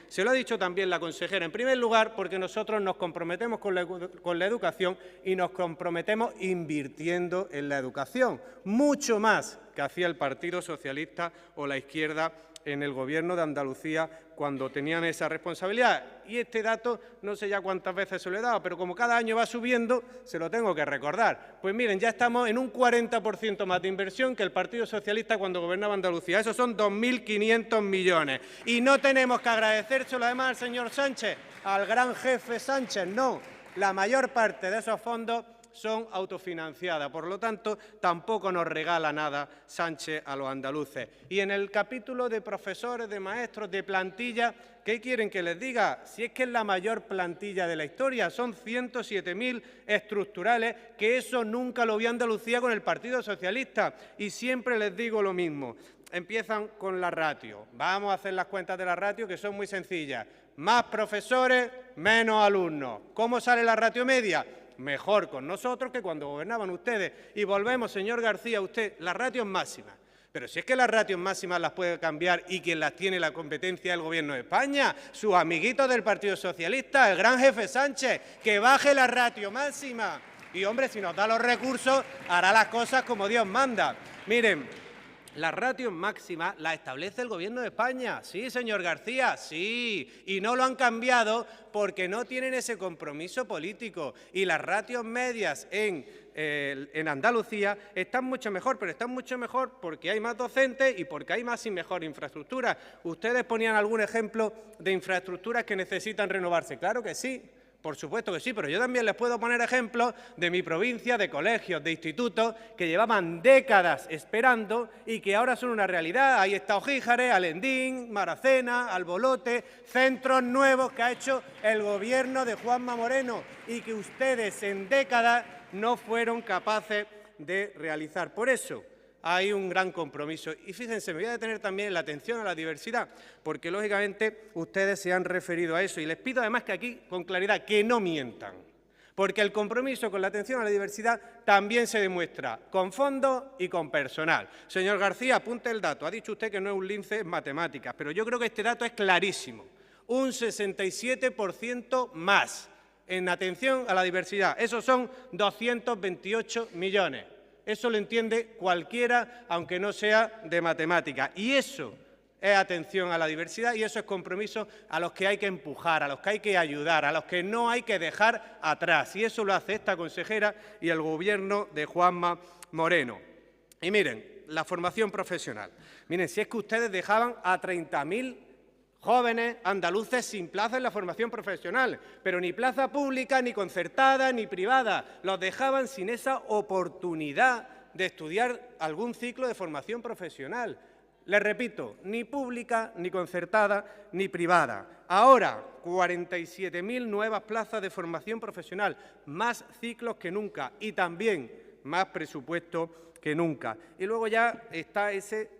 Se lo ha dicho también la consejera. En primer lugar, porque nosotros nos comprometemos con la educación y nos comprometemos invirtiendo en la educación, mucho más que hacía el Partido Socialista o la izquierda en el Gobierno de Andalucía cuando tenían esa responsabilidad. Y este dato no sé ya cuántas veces se lo he dado, pero como cada año va subiendo, se lo tengo que recordar. Pues miren, ya estamos en un 40% más de inversión que el Partido Socialista cuando gobernaba Andalucía. Esos son 2.500 millones. Y no tenemos que agradecérselo además al señor Sánchez, al gran jefe Sánchez, no. La mayor parte de esos fondos son autofinanciadas, por lo tanto, tampoco nos regala nada Sánchez a los andaluces. Y en el capítulo de profesores, de maestros, de plantilla, ¿qué quieren que les diga? Si es que es la mayor plantilla de la historia, son 107.000 estructurales, que eso nunca lo vio Andalucía con el Partido Socialista. Y siempre les digo lo mismo, empiezan con la ratio. Vamos a hacer las cuentas de la ratio, que son muy sencillas. Más profesores, menos alumnos. ¿Cómo sale la ratio media? Mejor con nosotros que cuando gobernaban ustedes. Y volvemos, señor García, usted, las ratios máximas. Pero si es que las ratios máximas las puede cambiar y quien las tiene la competencia del Gobierno de España, sus amiguitos del Partido Socialista, el gran jefe Sánchez, que baje la ratio máxima. Y, hombre, si nos da los recursos, hará las cosas como Dios manda. Miren, las ratios máximas las establece el Gobierno de España. Sí, señor García, sí. Y no lo han cambiado porque no tienen ese compromiso político. Y las ratios medias en Andalucía están mucho mejor, pero están mucho mejor porque hay más docentes y porque hay más y mejor infraestructura. ¿Ustedes ponían algún ejemplo de infraestructuras que necesitan renovarse? Claro que sí. Por supuesto que sí, pero yo también les puedo poner ejemplos de mi provincia, de colegios, de institutos que llevaban décadas esperando y que ahora son una realidad. Ahí está Ogíjare, Alendín, Maracena, Albolote, centros nuevos que ha hecho el Gobierno de Juanma Moreno y que ustedes en décadas no fueron capaces de realizar. Por eso hay un gran compromiso. Y fíjense, me voy a detener también en la atención a la diversidad, porque lógicamente ustedes se han referido a eso. Y les pido además que aquí, con claridad, que no mientan, porque el compromiso con la atención a la diversidad también se demuestra con fondos y con personal. Señor García, apunte el dato. Ha dicho usted que no es un lince en matemáticas, pero yo creo que este dato es clarísimo. Un 67% más en atención a la diversidad. Esos son 228 millones. Eso lo entiende cualquiera, aunque no sea de matemáticas. Y eso es atención a la diversidad y eso es compromiso a los que hay que empujar, a los que hay que ayudar, a los que no hay que dejar atrás. Y eso lo hace esta consejera y el Gobierno de Juanma Moreno. Y miren, la formación profesional. Miren, si es que ustedes dejaban a 30.000 jóvenes andaluces sin plaza en la formación profesional, pero ni plaza pública, ni concertada, ni privada. Los dejaban sin esa oportunidad de estudiar algún ciclo de formación profesional. Les repito, ni pública, ni concertada, ni privada. Ahora, 47.000 nuevas plazas de formación profesional, más ciclos que nunca y también más presupuesto que nunca. Y luego ya está ese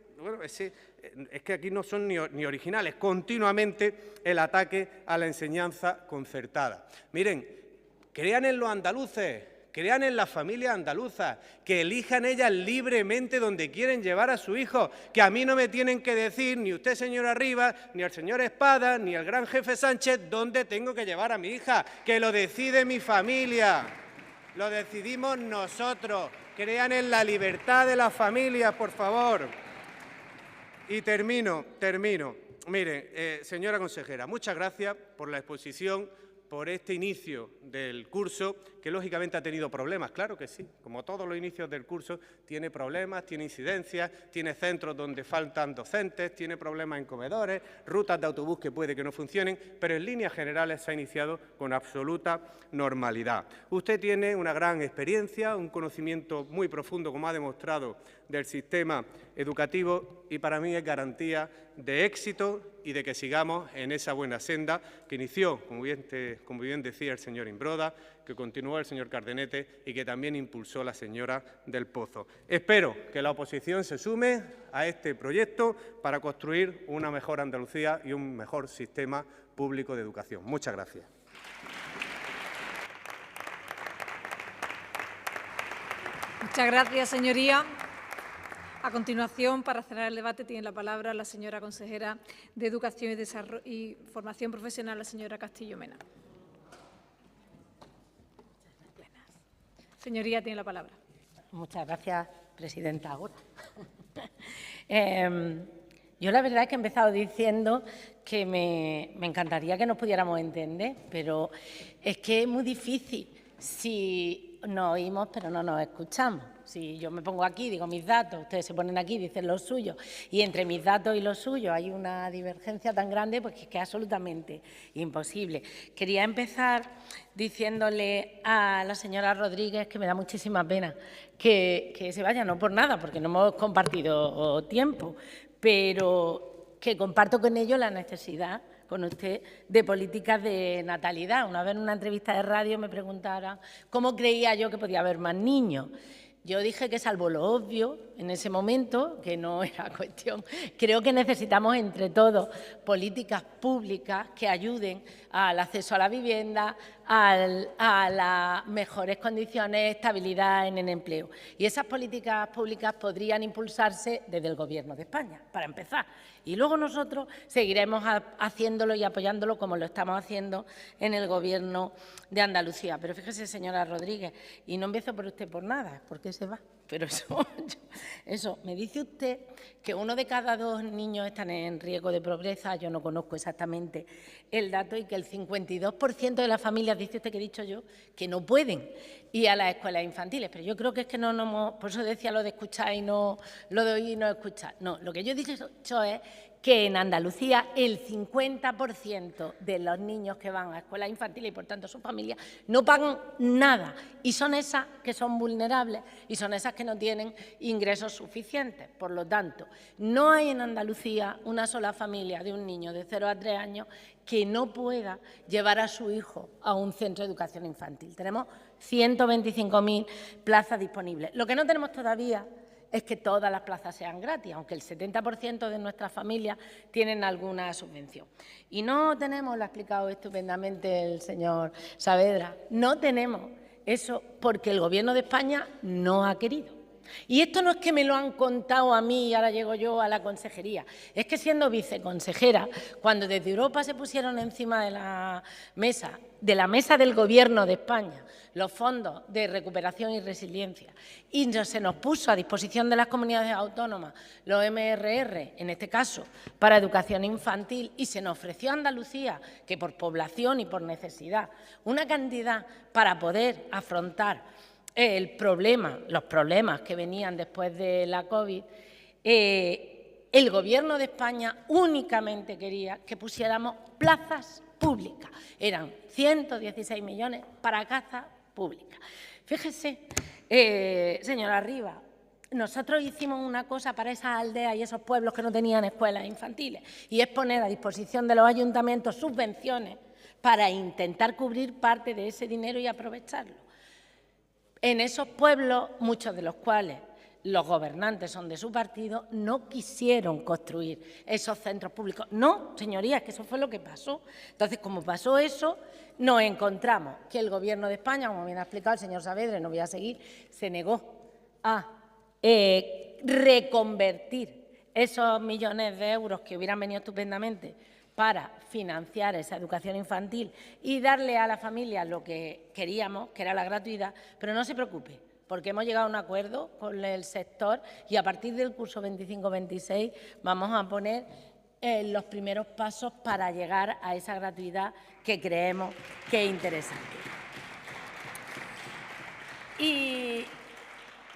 es que aquí no son ni originales, continuamente el ataque a la enseñanza concertada. Miren, crean en los andaluces, crean en las familias andaluzas, que elijan ellas libremente donde quieren llevar a su hijo, que a mí no me tienen que decir, ni usted, señora Rivas, ni el señor Espada, ni el gran jefe Sánchez, dónde tengo que llevar a mi hija, que lo decide mi familia, lo decidimos nosotros. Crean en la libertad de las familias, por favor. Y termino. Mire, señora consejera, muchas gracias por la exposición, por este inicio del curso, que lógicamente ha tenido problemas, claro que sí, como todos los inicios del curso, tiene problemas, tiene incidencias, tiene centros donde faltan docentes, tiene problemas en comedores, rutas de autobús que puede que no funcionen, pero en líneas generales se ha iniciado con absoluta normalidad. Usted tiene una gran experiencia, un conocimiento muy profundo, como ha demostrado, del sistema educativo y para mí es garantía de éxito y de que sigamos en esa buena senda que inició, como bien decía el señor Imbroda, que continuó el señor Cardenete y que también impulsó la señora del Pozo. Espero que la oposición se sume a este proyecto para construir una mejor Andalucía y un mejor sistema público de educación. Muchas gracias. Muchas gracias, señoría. A continuación, para cerrar el debate, tiene la palabra la señora consejera de Educación y Formación Profesional, la señora Castillo Mena. Señoría, tiene la palabra. Muchas gracias, presidenta. Yo la verdad es que he empezado diciendo que me encantaría que nos pudiéramos entender, pero es que es muy difícil si nos oímos pero no nos escuchamos. Si yo me pongo aquí, digo mis datos, ustedes se ponen aquí, dicen los suyos, y entre mis datos y los suyos hay una divergencia tan grande, pues que es absolutamente imposible. Quería empezar diciéndole a la señora Rodríguez que me da muchísima pena que se vaya, no por nada, porque no hemos compartido tiempo, pero que comparto con ellos la necesidad con usted de políticas de natalidad. Una vez en una entrevista de radio me preguntara cómo creía yo que podía haber más niños. Yo dije que, salvo lo obvio, en ese momento, que no era cuestión, creo que necesitamos entre todos políticas públicas que ayuden al acceso a la vivienda, a las mejores condiciones de estabilidad en el empleo. Y esas políticas públicas podrían impulsarse desde el Gobierno de España, para empezar. Y luego nosotros seguiremos haciéndolo y apoyándolo como lo estamos haciendo en el Gobierno de Andalucía. Pero fíjese, señora Rodríguez, y no empiezo por usted por nada, porque se va. Pero eso, me dice usted que 1 de cada 2 niños están en riesgo de pobreza. Yo no conozco exactamente el dato y que el 52% de las familias, dice usted que he dicho yo, que no pueden ir a las escuelas infantiles. Pero yo creo que es que no hemos, por eso decía lo de escuchar y no, lo de oír y no escuchar. No, lo que yo he dicho es que en Andalucía el 50% de los niños que van a escuelas infantiles y, por tanto, sus familias, no pagan nada. Y son esas que son vulnerables y son esas que no tienen ingresos suficientes. Por lo tanto, no hay en Andalucía una sola familia de un niño de 0 a 3 años que no pueda llevar a su hijo a un centro de educación infantil. Tenemos 125.000 plazas disponibles. Lo que no tenemos todavía es que todas las plazas sean gratis, aunque el 70% de nuestras familias tienen alguna subvención. Y no tenemos, lo ha explicado estupendamente el señor Saavedra, no tenemos eso porque el Gobierno de España no ha querido. Y esto no es que me lo han contado a mí y ahora llego yo a la consejería, es que siendo viceconsejera, cuando desde Europa se pusieron encima de la mesa del Gobierno de España los fondos de recuperación y resiliencia y se nos puso a disposición de las comunidades autónomas los MRR, en este caso para educación infantil, y se nos ofreció a Andalucía, que por población y por necesidad, una cantidad para poder afrontar los problemas que venían después de la COVID, el Gobierno de España únicamente quería que pusiéramos plazas públicas. Eran 116 millones para casa pública. Fíjese, señora Rivas, nosotros hicimos una cosa para esas aldeas y esos pueblos que no tenían escuelas infantiles, y es poner a disposición de los ayuntamientos subvenciones para intentar cubrir parte de ese dinero y aprovecharlo. En esos pueblos, muchos de los cuales los gobernantes son de su partido, no quisieron construir esos centros públicos. No, señorías, que eso fue lo que pasó. Entonces, como pasó eso, nos encontramos que el Gobierno de España, como bien ha explicado el señor Saavedra, no voy a seguir, se negó a reconvertir esos millones de euros que hubieran venido estupendamente para financiar esa educación infantil y darle a la familia lo que queríamos, que era la gratuidad. Pero no se preocupe, porque hemos llegado a un acuerdo con el sector y a partir del curso 25-26 vamos a poner los primeros pasos para llegar a esa gratuidad que creemos que es interesante. Y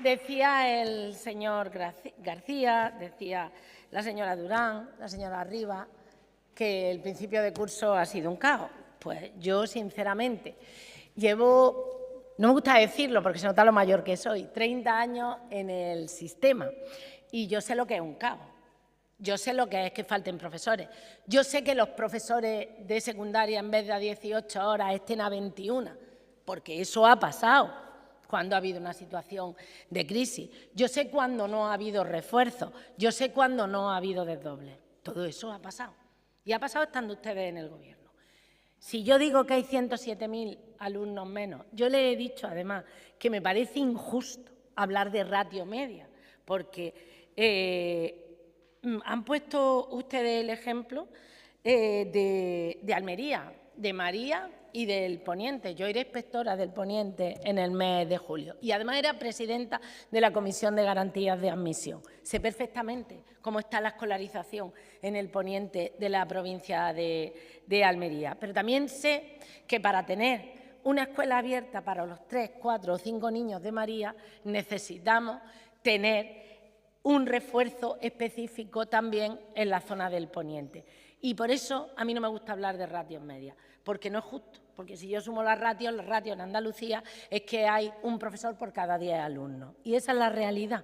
decía el señor García, decía la señora Durán, la señora Rivas, que el principio de curso ha sido un caos. Pues yo, sinceramente, llevo, no me gusta decirlo porque se nota lo mayor que soy, 30 años en el sistema y yo sé lo que es un caos. Yo sé lo que es que falten profesores. Yo sé que los profesores de secundaria en vez de a 18 horas estén a 21, porque eso ha pasado cuando ha habido una situación de crisis. Yo sé cuando no ha habido refuerzo. Yo sé cuando no ha habido desdoble. Todo eso ha pasado. Y ha pasado estando ustedes en el Gobierno. Si yo digo que hay 107.000 alumnos menos, yo le he dicho, además, que me parece injusto hablar de ratio media, porque han puesto ustedes el ejemplo de Almería, de María y del Poniente. Yo era inspectora del Poniente en el mes de julio y además era presidenta de la Comisión de Garantías de Admisión. Sé perfectamente cómo está la escolarización en el Poniente de la provincia de Almería, pero también sé que para tener una escuela abierta para los 3, 4 o 5 niños de María necesitamos tener un refuerzo específico también en la zona del Poniente. Y por eso a mí no me gusta hablar de ratios medias, porque no es justo, porque si yo sumo las ratios en Andalucía es que hay un profesor por cada 10 alumnos. Y esa es la realidad.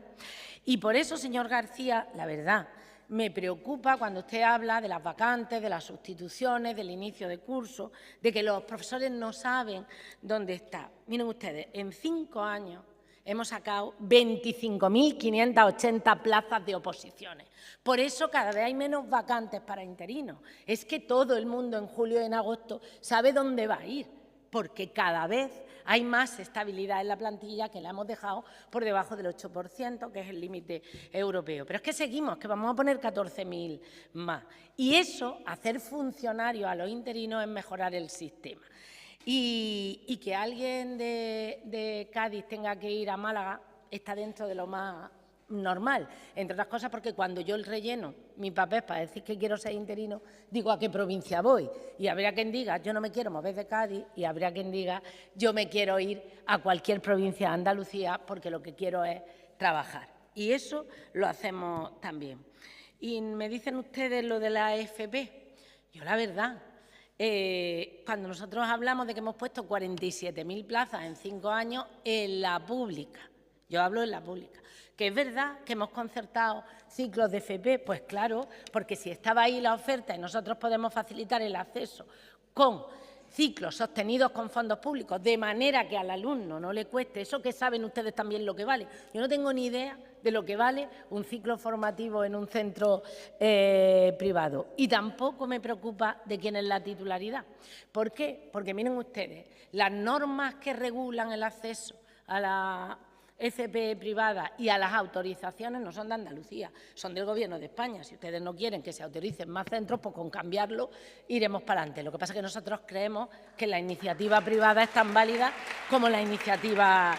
Y por eso, señor García, la verdad, me preocupa cuando usted habla de las vacantes, de las sustituciones, del inicio de curso, de que los profesores no saben dónde está. Miren ustedes, en 5 años hemos sacado 25.580 plazas de oposiciones. Por eso cada vez hay menos vacantes para interinos. Es que todo el mundo en julio y en agosto sabe dónde va a ir, porque cada vez hay más estabilidad en la plantilla, que la hemos dejado por debajo del 8%, que es el límite europeo. Pero es que seguimos, que vamos a poner 14.000 más. Y eso, hacer funcionarios a los interinos, es mejorar el sistema. Y que alguien de Cádiz tenga que ir a Málaga está dentro de lo más normal, entre otras cosas porque cuando yo el relleno mi papel para decir que quiero ser interino, digo a qué provincia voy, y habría quien diga yo no me quiero mover de Cádiz, y habría quien diga yo me quiero ir a cualquier provincia de Andalucía porque lo que quiero es trabajar, y eso lo hacemos también. Y me dicen ustedes lo de la FP, yo la verdad, cuando nosotros hablamos de que hemos puesto 47.000 plazas en 5 años en la pública, yo hablo en la pública, que es verdad que hemos concertado ciclos de FP, pues claro, porque si estaba ahí la oferta y nosotros podemos facilitar el acceso con ciclos sostenidos con fondos públicos, de manera que al alumno no le cueste eso, que saben ustedes también lo que vale. Yo no tengo ni idea de lo que vale un ciclo formativo en un centro privado, y tampoco me preocupa de quién es la titularidad. ¿Por qué? Porque miren ustedes, las normas que regulan el acceso a la FP privada y a las autorizaciones no son de Andalucía, son del Gobierno de España. Si ustedes no quieren que se autoricen más centros, pues con cambiarlo iremos para adelante. Lo que pasa es que nosotros creemos que la iniciativa privada es tan válida como la iniciativa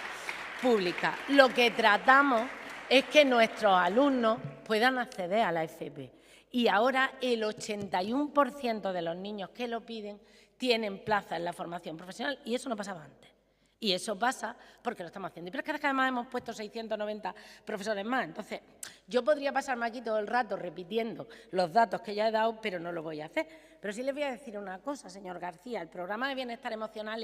pública. Lo que tratamos es que nuestros alumnos puedan acceder a la FP. Y ahora el 81% de los niños que lo piden tienen plaza en la formación profesional, y eso no pasaba antes. Y eso pasa porque lo estamos haciendo. Pero es que además hemos puesto 690 profesores más. Entonces, yo podría pasarme aquí todo el rato repitiendo los datos que ya he dado, pero no lo voy a hacer. Pero sí les voy a decir una cosa, señor García. El programa de bienestar emocional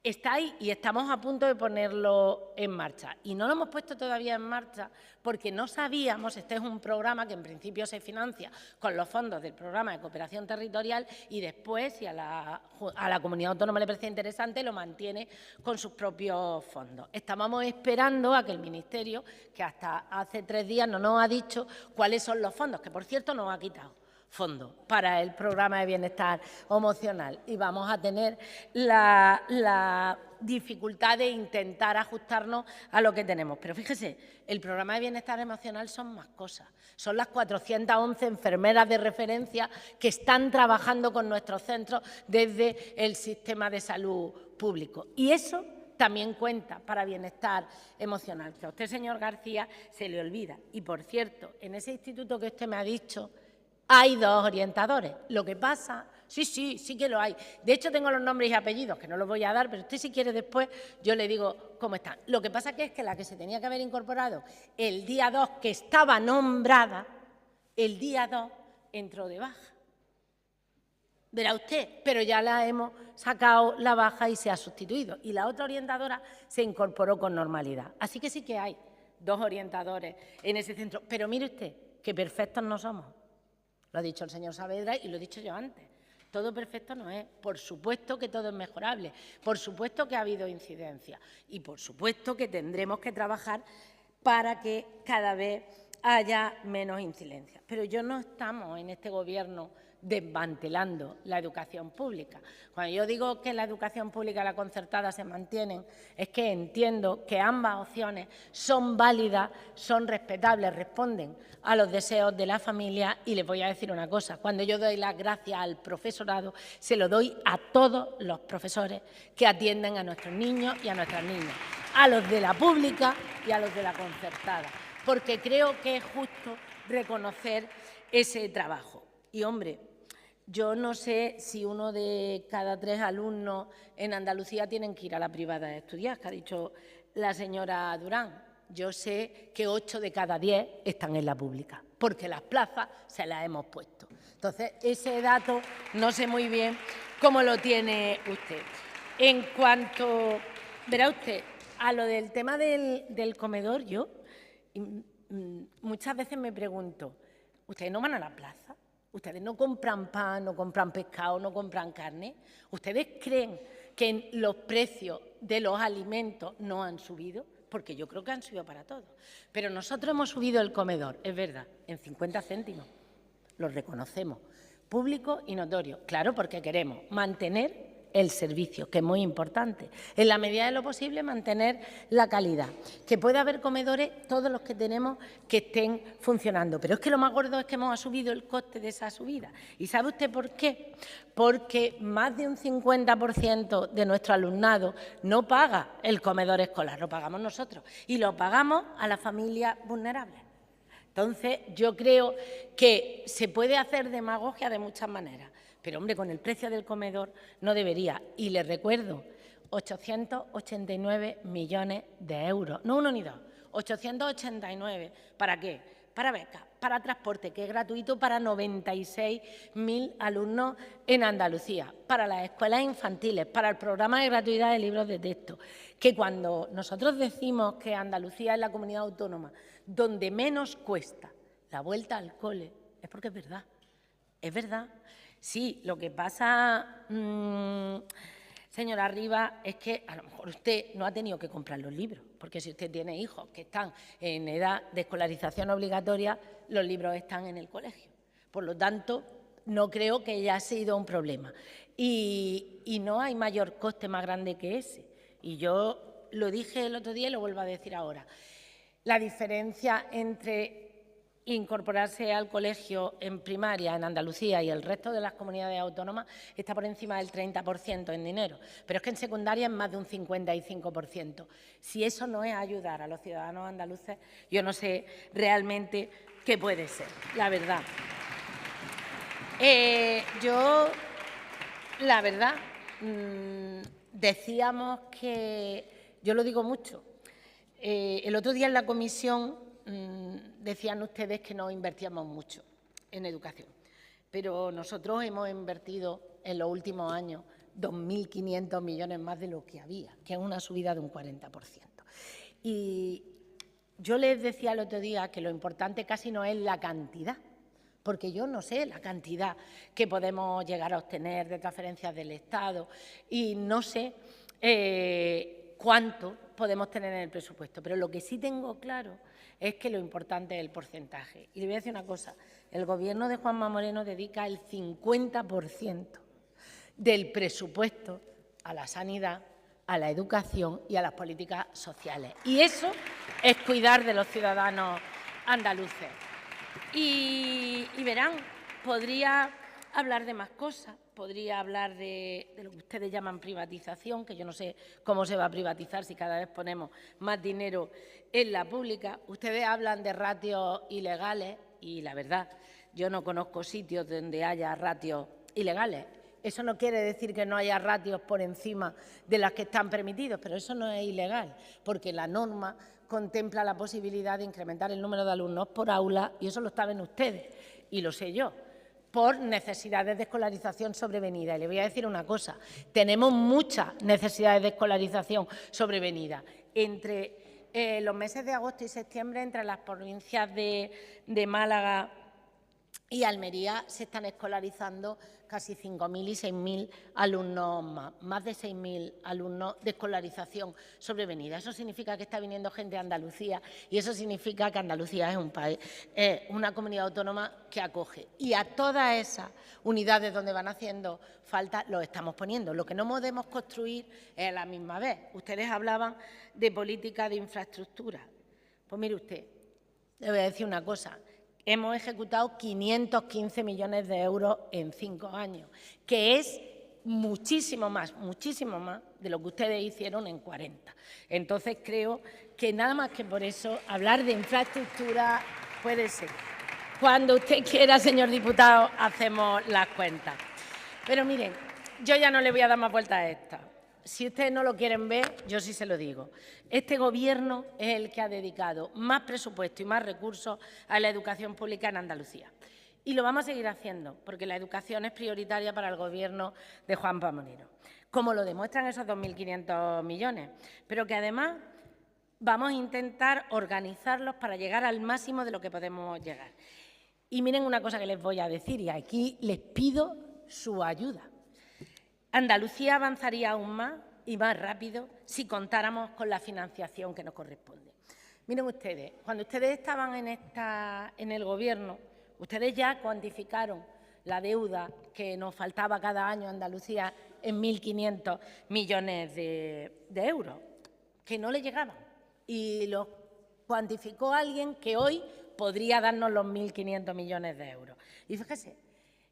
está ahí y estamos a punto de ponerlo en marcha. Y no lo hemos puesto todavía en marcha porque no sabíamos, este es un programa que en principio se financia con los fondos del programa de cooperación territorial y después, si a la comunidad autónoma le parece interesante, lo mantiene con sus propios fondos. Estábamos esperando a que el Ministerio, que hasta hace 3 días no nos ha dicho cuáles son los fondos, que por cierto nos ha quitado fondo para el programa de bienestar emocional, y vamos a tener la dificultad de intentar ajustarnos a lo que tenemos. Pero fíjese, el programa de bienestar emocional son más cosas. Son las 411 enfermeras de referencia que están trabajando con nuestros centros desde el sistema de salud público. Y eso también cuenta para bienestar emocional, que a usted, señor García, se le olvida. Y, por cierto, en ese instituto que usted me ha dicho, hay 2 orientadores. Lo que pasa, sí que lo hay. De hecho, tengo los nombres y apellidos, que no los voy a dar, pero usted si quiere después yo le digo cómo están. Lo que pasa es que la que se tenía que haber incorporado el día 2, que estaba nombrada, el día 2 entró de baja. Verá usted, pero ya la hemos sacado la baja y se ha sustituido. Y la otra orientadora se incorporó con normalidad. Así que sí que hay 2 orientadores en ese centro. Pero mire usted, que perfectos no somos. Lo ha dicho el señor Saavedra y lo he dicho yo antes. Todo perfecto no es. Por supuesto que todo es mejorable. Por supuesto que ha habido incidencia. Y por supuesto que tendremos que trabajar para que cada vez haya menos incidencia. Pero yo no estamos en este Gobierno desmantelando la educación pública. Cuando yo digo que la educación pública y la concertada se mantienen, es que entiendo que ambas opciones son válidas, son respetables, responden a los deseos de la familia. Y les voy a decir una cosa, cuando yo doy las gracias al profesorado, se lo doy a todos los profesores que atienden a nuestros niños y a nuestras niñas, a los de la pública y a los de la concertada, porque creo que es justo reconocer ese trabajo. Y, hombre, yo no sé si 1 de cada 3 alumnos en Andalucía tienen que ir a la privada a estudiar, que ha dicho la señora Durán. Yo sé que 8 de cada 10 están en la pública, porque las plazas se las hemos puesto. Entonces, ese dato no sé muy bien cómo lo tiene usted. En cuanto, verá usted, a lo del tema del comedor, yo muchas veces me pregunto, ¿ustedes no van a la plaza? ¿Ustedes no compran pan, no compran pescado, no compran carne? ¿Ustedes creen que los precios de los alimentos no han subido? Porque yo creo que han subido para todos. Pero nosotros hemos subido el comedor, es verdad, en 50 céntimos. Lo reconocemos. Público y notorio. Claro, porque queremos mantener el servicio, que es muy importante. En la medida de lo posible, mantener la calidad. Que pueda haber comedores, todos los que tenemos, que estén funcionando. Pero es que lo más gordo es que hemos subido el coste de esa subida. ¿Y sabe usted por qué? Porque más de un 50% de nuestro alumnado no paga el comedor escolar, lo pagamos nosotros. Y lo pagamos a las familias vulnerables. Entonces, yo creo que se puede hacer demagogia de muchas maneras. Pero, hombre, con el precio del comedor no debería. Y les recuerdo, 889 millones de euros. No uno ni dos, 889. ¿Para qué? Para becas, para transporte, que es gratuito para 96.000 alumnos en Andalucía, para las escuelas infantiles, para el programa de gratuidad de libros de texto. Que cuando nosotros decimos que Andalucía es la comunidad autónoma donde menos cuesta la vuelta al cole, es porque es verdad. Es verdad. Sí, lo que pasa, señora Rivas, es que a lo mejor usted no ha tenido que comprar los libros, porque si usted tiene hijos que están en edad de escolarización obligatoria, los libros están en el colegio. Por lo tanto, no creo que haya sido un problema. Y no hay mayor coste más grande que ese. Y yo lo dije el otro día y lo vuelvo a decir ahora. La diferencia entre incorporarse al colegio en primaria en Andalucía y el resto de las comunidades autónomas está por encima del 30% en dinero, pero es que en secundaria es más de un 55%. Si eso no es ayudar a los ciudadanos andaluces, yo no sé realmente qué puede ser, la verdad. La verdad, decíamos que, yo lo digo mucho, el otro día en la comisión decían ustedes que no invertíamos mucho en educación, pero nosotros hemos invertido en los últimos años 2.500 millones más de lo que había, que es una subida de un 40%. Y yo les decía el otro día que lo importante casi no es la cantidad, porque yo no sé la cantidad que podemos llegar a obtener de transferencias del Estado y no sé cuánto podemos tener en el presupuesto, pero lo que sí tengo claro es que lo importante es el porcentaje. Y le voy a decir una cosa, el Gobierno de Juanma Moreno dedica el 50% del presupuesto a la sanidad, a la educación y a las políticas sociales. Y eso es cuidar de los ciudadanos andaluces. Y verán, podría hablar de más cosas, podría hablar de lo que ustedes llaman privatización, que yo no sé cómo se va a privatizar si cada vez ponemos más dinero en la pública. Ustedes hablan de ratios ilegales y, la verdad, yo no conozco sitios donde haya ratios ilegales. Eso no quiere decir que no haya ratios por encima de las que están permitidos, pero eso no es ilegal, porque la norma contempla la posibilidad de incrementar el número de alumnos por aula, y eso lo saben ustedes, y lo sé yo, por necesidades de escolarización sobrevenida. Y le voy a decir una cosa, tenemos muchas necesidades de escolarización sobrevenida. Entre los meses de agosto y septiembre, entre las provincias de Málaga y Almería, se están escolarizando casi 5.000 y 6.000 alumnos más de 6.000 alumnos de escolarización sobrevenida. Eso significa que está viniendo gente a Andalucía y eso significa que Andalucía es un país, una comunidad autónoma que acoge. Y a todas esas unidades donde van haciendo falta los estamos poniendo. Lo que no podemos construir es a la misma vez. Ustedes hablaban de política de infraestructura. Pues mire usted, le voy a decir una cosa. Hemos ejecutado 515 millones de euros en 5 años, que es muchísimo más de lo que ustedes hicieron en 40. Entonces, creo que nada más que por eso hablar de infraestructura puede ser. Cuando usted quiera, señor diputado, hacemos las cuentas. Pero miren, yo ya no le voy a dar más vueltas a esta. Si ustedes no lo quieren ver, yo sí se lo digo. Este Gobierno es el que ha dedicado más presupuesto y más recursos a la educación pública en Andalucía. Y lo vamos a seguir haciendo, porque la educación es prioritaria para el Gobierno de Juanma Moreno, como lo demuestran esos 2.500 millones, pero que además vamos a intentar organizarlos para llegar al máximo de lo que podemos llegar. Y miren una cosa que les voy a decir, y aquí les pido su ayuda. Andalucía avanzaría aún más y más rápido si contáramos con la financiación que nos corresponde. Miren ustedes, cuando ustedes estaban en el Gobierno, ustedes ya cuantificaron la deuda que nos faltaba cada año a Andalucía en 1.500 millones de euros, que no le llegaban. Y lo cuantificó alguien que hoy podría darnos los 1.500 millones de euros. Y fíjese,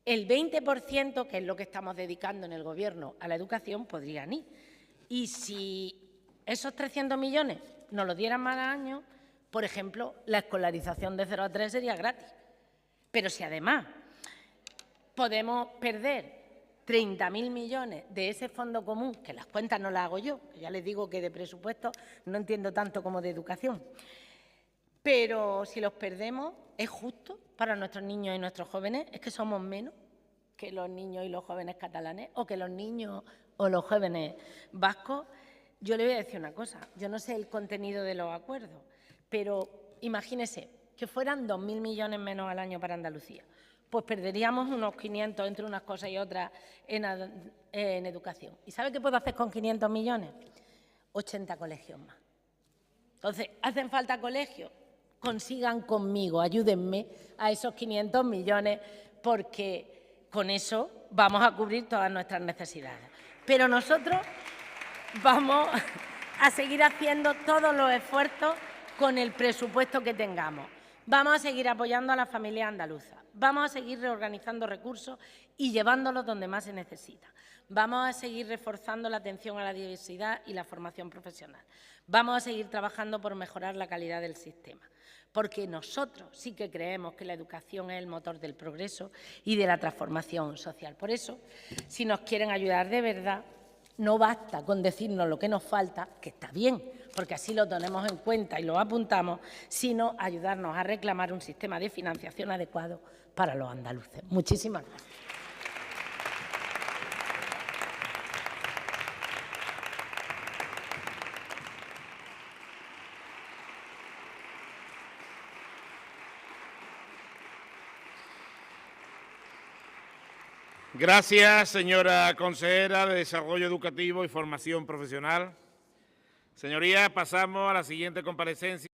el 20%, que es lo que estamos dedicando en el Gobierno a la educación, podrían ir. Y si esos 300 millones nos los dieran más al año, por ejemplo, la escolarización de 0 a 3 sería gratis. Pero si además podemos perder 30.000 millones de ese fondo común, que las cuentas no las hago yo, que ya les digo que de presupuesto no entiendo tanto como de educación, pero si los perdemos, ¿es justo para nuestros niños y nuestros jóvenes? ¿Es que somos menos que los niños y los jóvenes catalanes o que los niños o los jóvenes vascos? Yo le voy a decir una cosa, yo no sé el contenido de los acuerdos, pero imagínese que fueran 2.000 millones menos al año para Andalucía. Pues perderíamos unos 500 entre unas cosas y otras en educación. ¿Y sabe qué puedo hacer con 500 millones? 80 colegios más. Entonces, ¿hacen falta colegios? Consigan conmigo, ayúdenme a esos 500 millones, porque con eso vamos a cubrir todas nuestras necesidades. Pero nosotros vamos a seguir haciendo todos los esfuerzos con el presupuesto que tengamos. Vamos a seguir apoyando a las familias andaluzas. Vamos a seguir reorganizando recursos y llevándolos donde más se necesita. Vamos a seguir reforzando la atención a la diversidad y la formación profesional. Vamos a seguir trabajando por mejorar la calidad del sistema, porque nosotros sí que creemos que la educación es el motor del progreso y de la transformación social. Por eso, si nos quieren ayudar de verdad, no basta con decirnos lo que nos falta, que está bien, porque así lo tenemos en cuenta y lo apuntamos, sino ayudarnos a reclamar un sistema de financiación adecuado para los andaluces. Muchísimas gracias. Gracias, señora consejera de Desarrollo Educativo y Formación Profesional. Señorías, pasamos a la siguiente comparecencia.